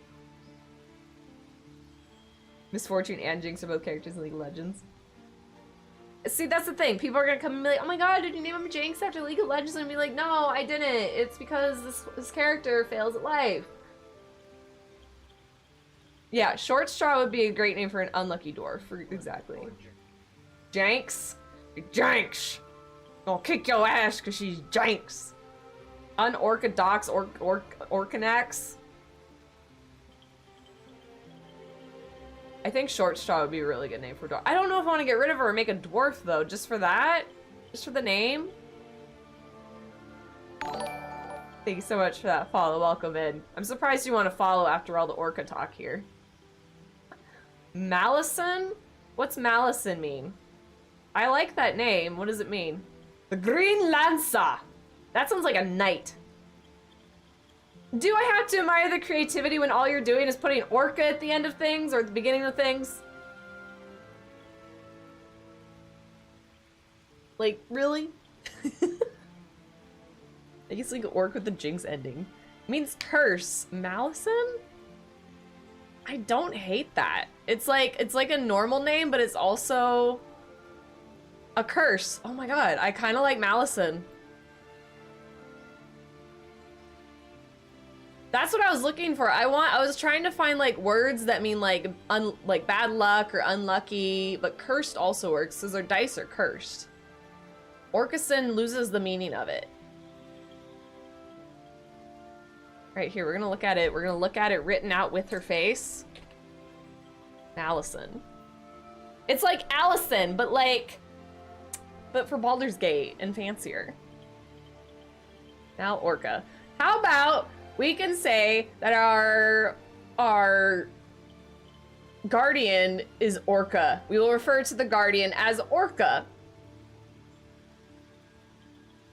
Misfortune and Jinx are both characters in League of Legends. See, that's the thing. People are gonna come and be like, oh my god, did you name him Jinx after League of Legends? And be like, no, I didn't. It's because this character fails at life. Yeah, Short Straw would be a great name for an unlucky dwarf. Exactly. Janks? Janks! Gonna kick your ass because she's Janks. Unorthodox Orcanax? I think Short Straw would be a really good name for a dwarf. I don't know if I want to get rid of her or make a dwarf, though, just for that. Just for the name. Thank you so much for that follow. Welcome in. I'm surprised you want to follow after all the Orca talk here. Malison? What's Malison mean? I like that name. What does it mean? The Green Lancer. That sounds like a knight. Do I have to admire the creativity when all you're doing is putting Orca at the end of things or at the beginning of things? Like, really? I guess like Orc with the Jinx ending. It means curse. Malison? I don't hate that. It's like a normal name, but it's also a curse. Oh my god, I kind of like Malison. That's what I was looking for. I was trying to find like words that mean like bad luck or unlucky, but cursed also works because their dice are cursed. Orcison loses the meaning of it. Right here, we're gonna look at it. We're gonna look at it written out with her face. Allison. It's like Allison, but for Baldur's Gate and fancier. Now Orca. How about we can say that our guardian is Orca. We will refer to the guardian as Orca.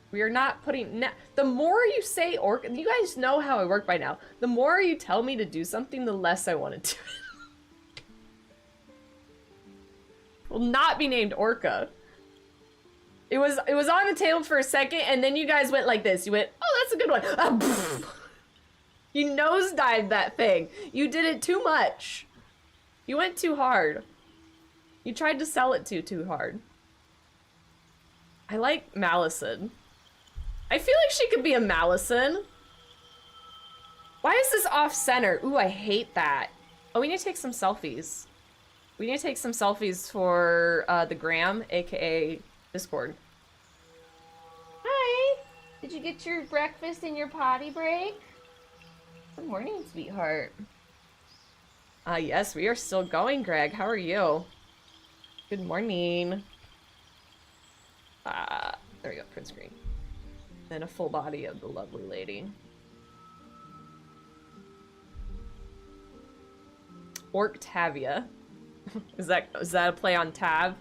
We are not putting... The more you say Orca... You guys know how I work by now. The more you tell me to do something, the less I want to do it. Will not be named Orca. It was on the table for a second, and then you guys went like this. You went, oh, that's a good one. You nosedived that thing. You did it too much. You went too hard. You tried to sell it too hard. I like Malison. I feel like she could be a Malison. Why is this off-center? Ooh, I hate that. Oh, we need to take some selfies. We need to take some selfies for the gram, aka Discord. Hi! Did you get your breakfast and your potty break? Good morning, sweetheart. Yes, we are still going, Greg. How are you? Good morning. There we go, print screen. And a full body of the lovely lady. Orctavia. Is that a play on Tav?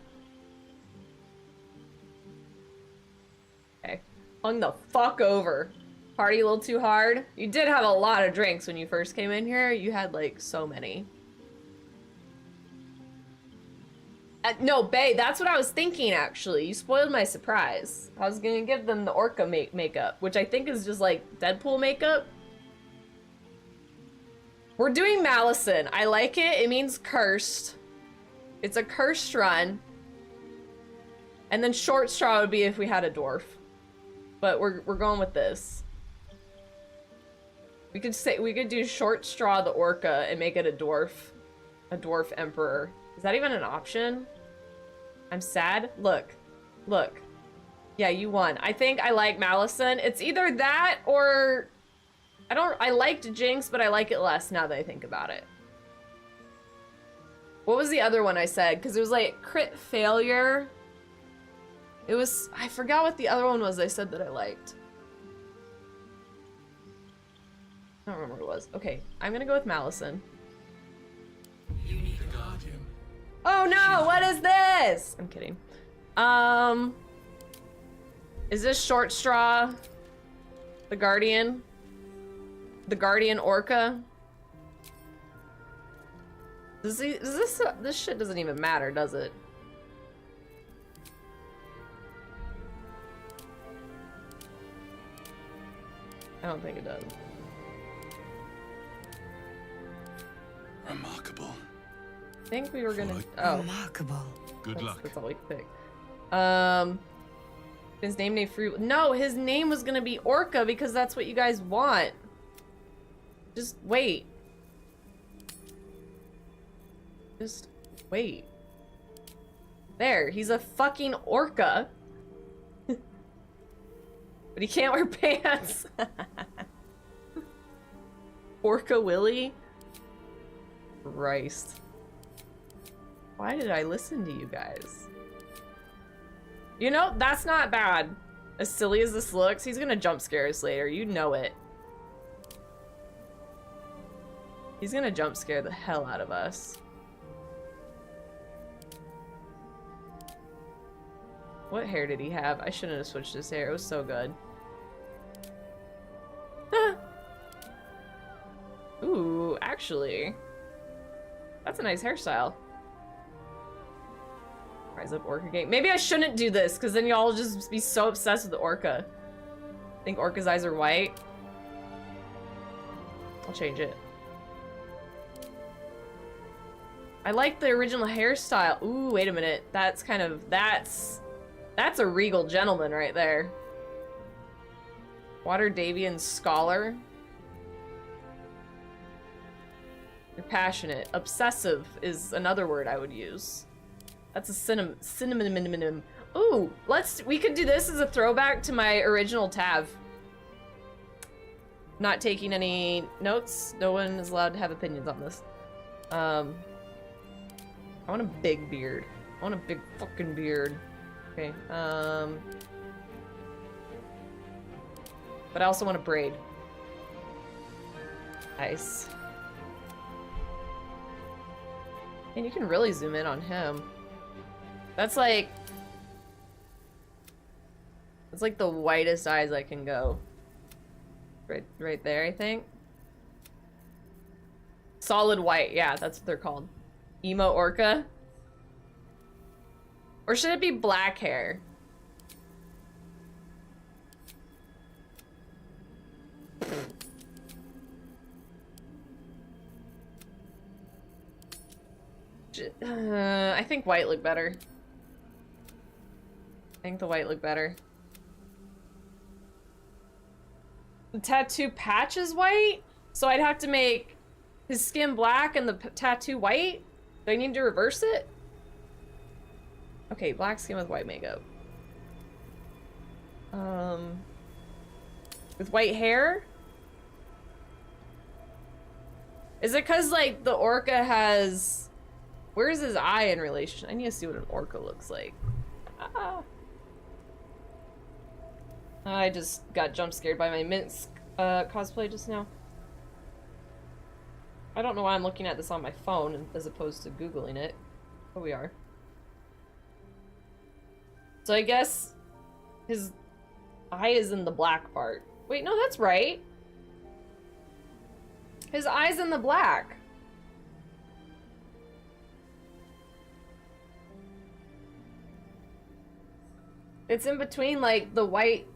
Okay. Hung the fuck over. Party a little too hard. You did have a lot of drinks when you first came in here. You had like so many. No, bae, that's what I was thinking actually. You spoiled my surprise. I was gonna give them the Orca makeup, which I think is just like Deadpool makeup. We're doing Malison. I like it. It means cursed. It's a cursed run. And then short straw would be if we had a dwarf. But we're going with this. We could do short straw the orca and make it a dwarf emperor. Is that even an option? I'm sad. Look. Yeah, you won. I think I like Malison. It's either that or I liked Jinx, but I like it less now that I think about it. What was the other one I said? Because it was like crit failure. It was, I forgot what the other one was I said that I liked. I don't remember what it was. Okay, I'm gonna go with Malison. You need a guardian. Oh no, what is this? I'm kidding. Is this short straw the guardian? The guardian orca? This shit doesn't even matter, does it? I don't think it does. Remarkable. I think we were gonna. Oh. Remarkable. Good luck. That's all we could pick. His name named Fruit. No, his name was gonna be Orca because that's what you guys want. Just wait. Just wait. There, he's a fucking orca. But he can't wear pants. Orca Willy? Christ. Why did I listen to you guys? You know, that's not bad. As silly as this looks, he's gonna jump scare us later. You know it. He's gonna jump scare the hell out of us. What hair did he have? I shouldn't have switched his hair. It was so good. Ooh, actually. That's a nice hairstyle. Rise up Orca Gang. Maybe I shouldn't do this, because then y'all just be so obsessed with the Orca. I think Orca's eyes are white. I'll change it. I like the original hairstyle. Ooh, wait a minute. That's kind of, that's a regal gentleman right there. Water Davian Scholar. You're passionate. Obsessive is another word I would use. That's a synonym. Ooh, we could do this as a throwback to my original Tav. Not taking any notes. No one is allowed to have opinions on this. I want a big beard. I want a big fucking beard. Okay, but I also want a braid. Nice. And you can really zoom in on him. That's like the whitest eyes I can go. Right there, I think. Solid white, yeah, that's what they're called. Emo Orca? Or should it be black hair? I think white looked better. I think the white looked better. The tattoo patch is white? So I'd have to make his skin black and the tattoo white? Do I need to reverse it? Okay, black skin with white makeup. With white hair? Is it cause like the orca has... Where's his eye in relation? I need to see what an orca looks like. Ah. I just got jump scared by my Minsk cosplay just now. I don't know why I'm looking at this on my phone as opposed to Googling it. But we are. So I guess his eye is in the black part. Wait, no, that's right. His eye's in the black. It's in between, like, the white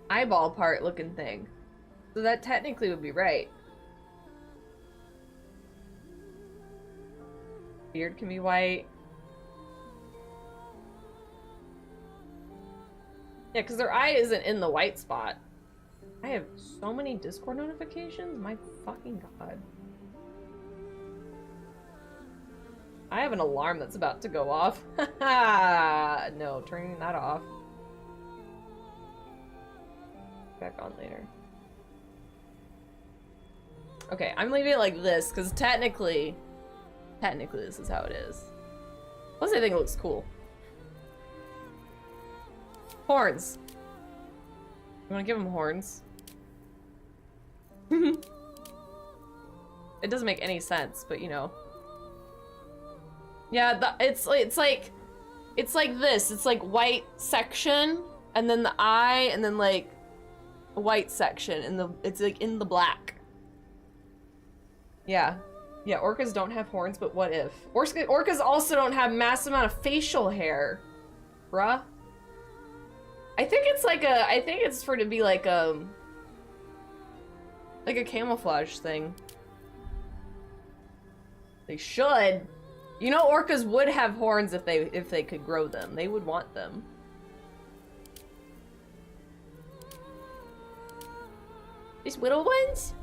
eyeball part looking thing. So that technically would be right. Beard can be white. Yeah, because their eye isn't in the white spot. I have so many Discord notifications. My fucking god. I have an alarm that's about to go off. No, turning that off. Back on later. Okay, I'm leaving it like this because technically this is how it is. Plus, I think it looks cool. Horns. You want to give him horns? It doesn't make any sense, but you know. Yeah, it's like this. It's like white section, and then the eye, and then like a white section, and it's like in the black. Yeah. Yeah, orcas don't have horns, but what if? Orcas also don't have massive amount of facial hair. Bruh. I think it's for to be like a camouflage thing. They should. You know, orcas would have horns if they could grow them. They would want them. These little ones?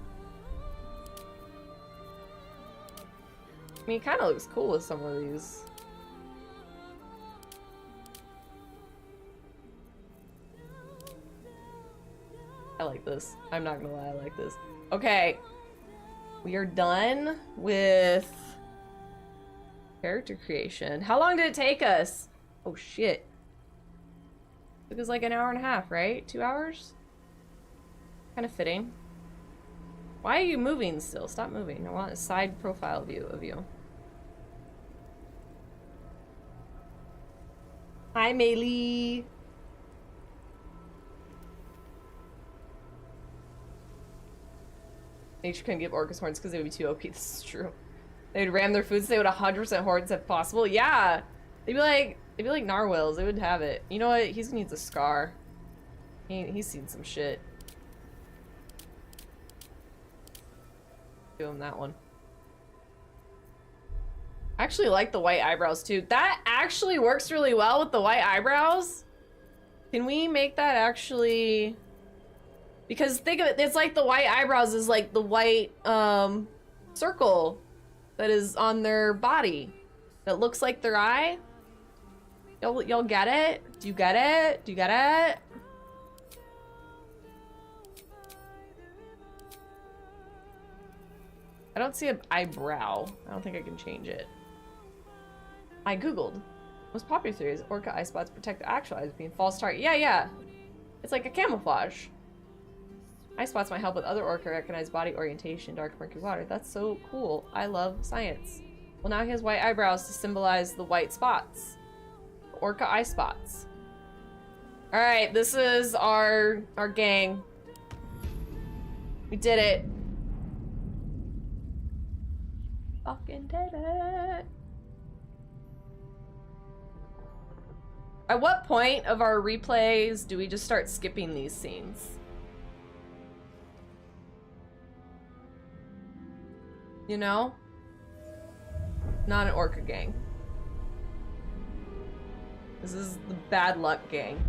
I mean, it kind of looks cool with some of these. I like this. I'm not gonna lie, I like this. Okay. We are done with character creation. How long did it take us? Oh shit. It was like an hour and a half, right? 2 hours? Kind of fitting. Why are you moving still? Stop moving. I want a side profile view of you. Hi, Maylee. Nature couldn't give orcas horns because they would be too OP. This is true. They'd ram their food so they would 100% horns if possible. Yeah, they'd be like narwhals. They would have it. You know what? He needs a scar. He's seen some shit. Give him that one. I actually like the white eyebrows too. That actually works really well with the white eyebrows. Can we make that actually? Because think of it, it's like the white eyebrows is like the white circle that is on their body that looks like their eye. Y'all get it? Do you get it? Do you get it? I don't see an eyebrow. I don't think I can change it. I googled. Most popular theories: orca eye spots protect the actual eyes being false target. Yeah. It's like a camouflage. Eye spots might help with other orca recognize body orientation, dark murky water. That's so cool. I love science. Well, now he has white eyebrows to symbolize the white spots. Orca eye spots. Alright, this is our gang. We did it. Fucking did it. At what point of our replays do we just start skipping these scenes? You know? Not an orca gang. This is the bad luck gang.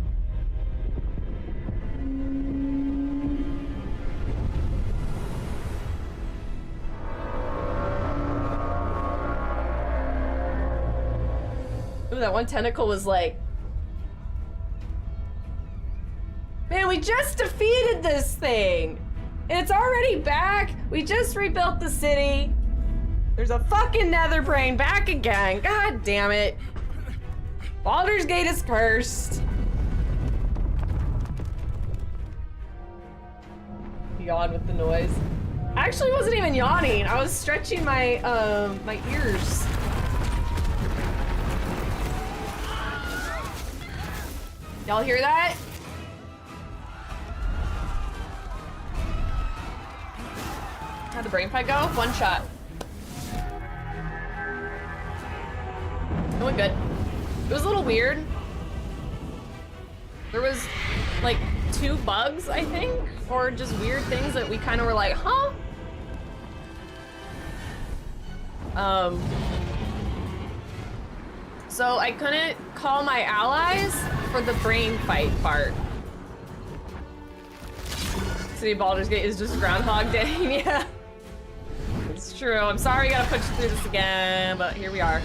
Ooh, that one tentacle was like, man, we just defeated this thing! And it's already back! We just rebuilt the city! There's a fucking nether brain back again! God damn it! Baldur's Gate is cursed! Yawn with the noise. I actually wasn't even yawning. I was stretching my, my ears. Y'all hear that? How'd the brain fight go? One shot. It went good. It was a little weird. There was like 2 bugs, I think, or just weird things that we kind of were like, huh? So I couldn't call my allies for the brain fight part. See, Baldur's Gate is just Groundhog Day. Yeah. It's true. I'm sorry I gotta put you through this again, but here we are.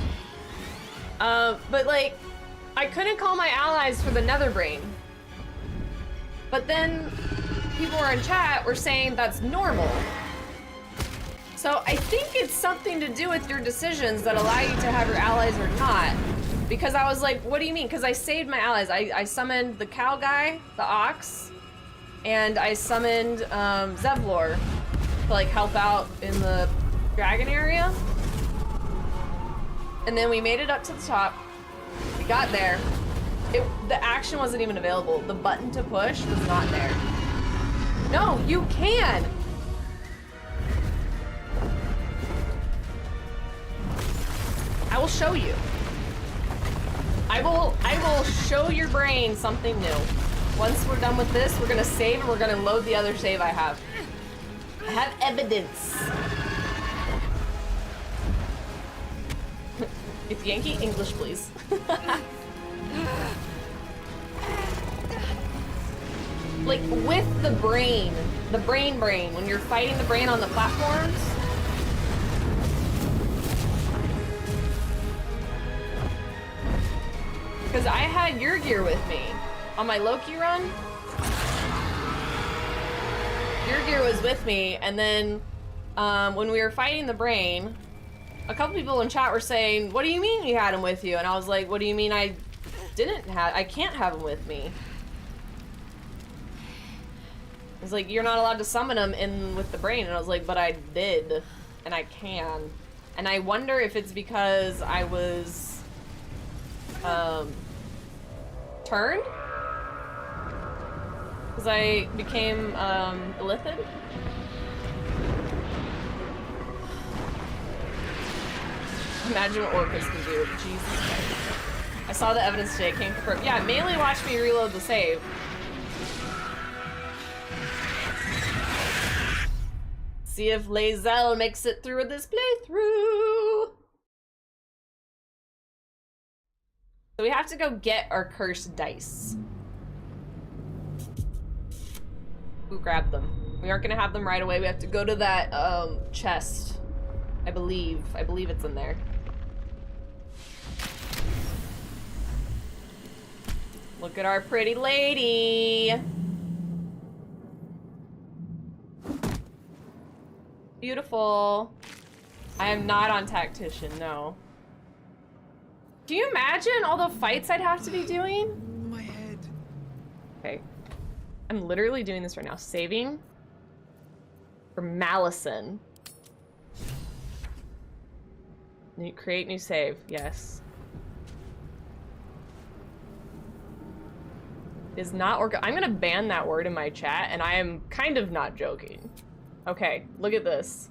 But like, I couldn't call my allies for the Nether Brain. But then people were in chat were saying that's normal. So I think it's something to do with your decisions that allow you to have your allies or not. Because I was like, what do you mean? Because I saved my allies. I summoned the cow guy, the ox, and I summoned Zevlor to like help out in the dragon area. And then we made it up to the top. We got there. The action wasn't even available. The button to push was not there. No, you can! I will show you. I will show your brain something new. Once we're done with this, we're gonna save and we're gonna load the other save I have. I have evidence. It's Yankee English, please. Like with the brain, when you're fighting the brain on the platforms. Because I had your gear with me on my Loki run. Your gear was with me, and then when we were fighting the brain, a couple people in chat were saying, "What do you mean you had him with you?" And I was like, "What do you mean I can't have him with me?" It's like, "You're not allowed to summon him in with the brain." And I was like, "But I did, and I can." And I wonder if it's because I was turned? Because I became illithid? Imagine what orcas can do. Jesus Christ. I saw the evidence today, came confirmed. Yeah, mainly watch me reload the save. See if Lae'zel makes it through this playthrough. So we have to go get our cursed dice. Who grabbed them? We aren't gonna have them right away. We have to go to that chest. I believe it's in there. Look at our pretty lady. Beautiful. I am not on tactician, no. Do you imagine all the fights I'd have to be doing? My head. Okay. I'm literally doing this right now. Saving for Malison. Create new save. Yes. Is not orca. I'm gonna ban that word in my chat, and I am kind of not joking. Okay, look at this.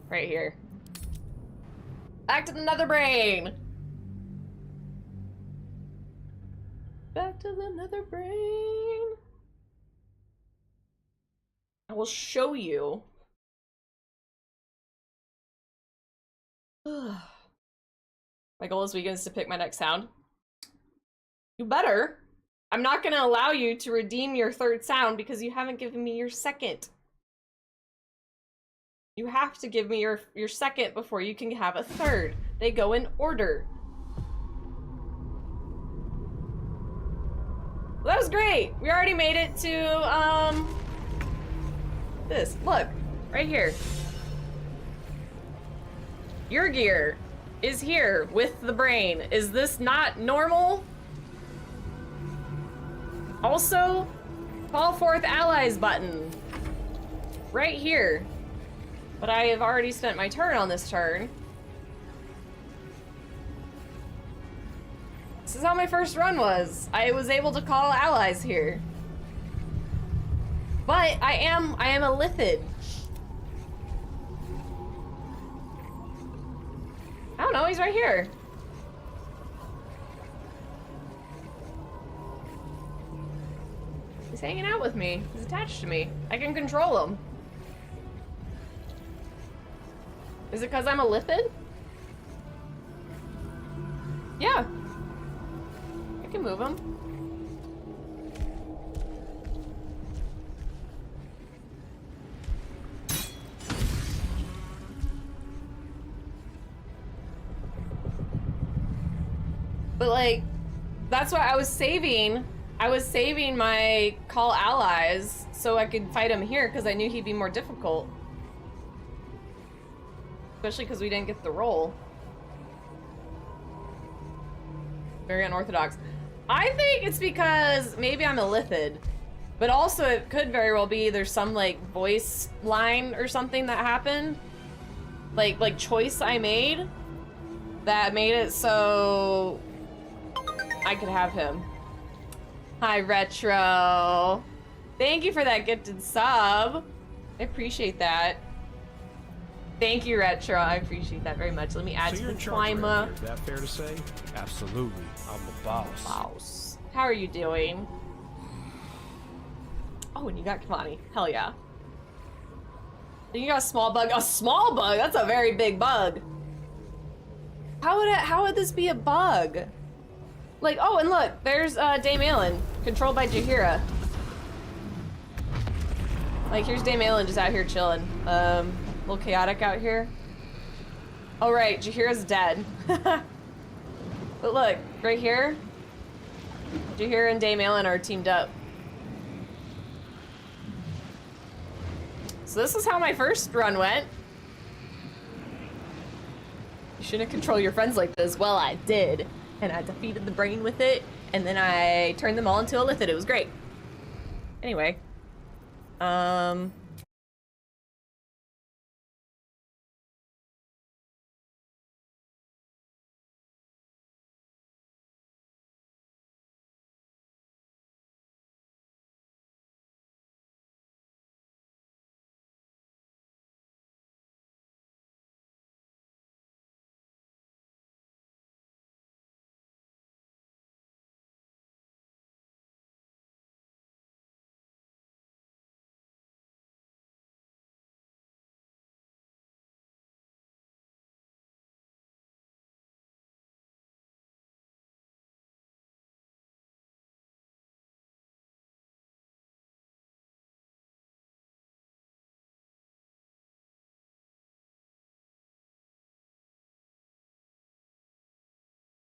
Right here. Back to the Nether Brain! Back to the Nether Brain! I will show you. My goal this weekend is to pick my next sound. You better. I'm not gonna allow you to redeem your third sound because you haven't given me your second. You have to give me your second before you can have a third. They go in order. Well, that was great. We already made it to, this. Look, right here. Your gear is here with the brain. Is this not normal? Also, call forth allies button. Right here. But I have already spent my turn on this turn. This is how my first run was. I was able to call allies here. But I am a lithid. I don't know, he's right here. He's hanging out with me. He's attached to me. I can control him. Is it because I'm a lithid? Yeah. I can move him. But like, that's why I was saving my call allies so I could fight him here because I knew he'd be more difficult. Especially because we didn't get the roll. Very unorthodox. I think it's because maybe I'm a Lithid, but also it could very well be there's some like voice line or something that happened, like choice I made that made it so I could have him. Hi, Retro. Thank you for that gifted sub. I appreciate that. Thank you, Retro. I appreciate that very much. Let me add to the climber. Is that fair to say? Absolutely. I'm the boss. Boss. How are you doing? Oh, and you got Kamani. Hell yeah. You got a small bug. A small bug? That's a very big bug. How would this be a bug? Like, oh, and look, there's Dame Aelin, controlled by Jaheira. Like, here's Dame Aelin just out here chilling. A little chaotic out here. Oh, right, Jaheira's dead. But look, right here, Jaheira and Dame Aelin are teamed up. So this is how my first run went. You shouldn't control your friends like this. Well, I did. And I defeated the brain with it, and then I turned them all into a Lithid. It was great. Anyway.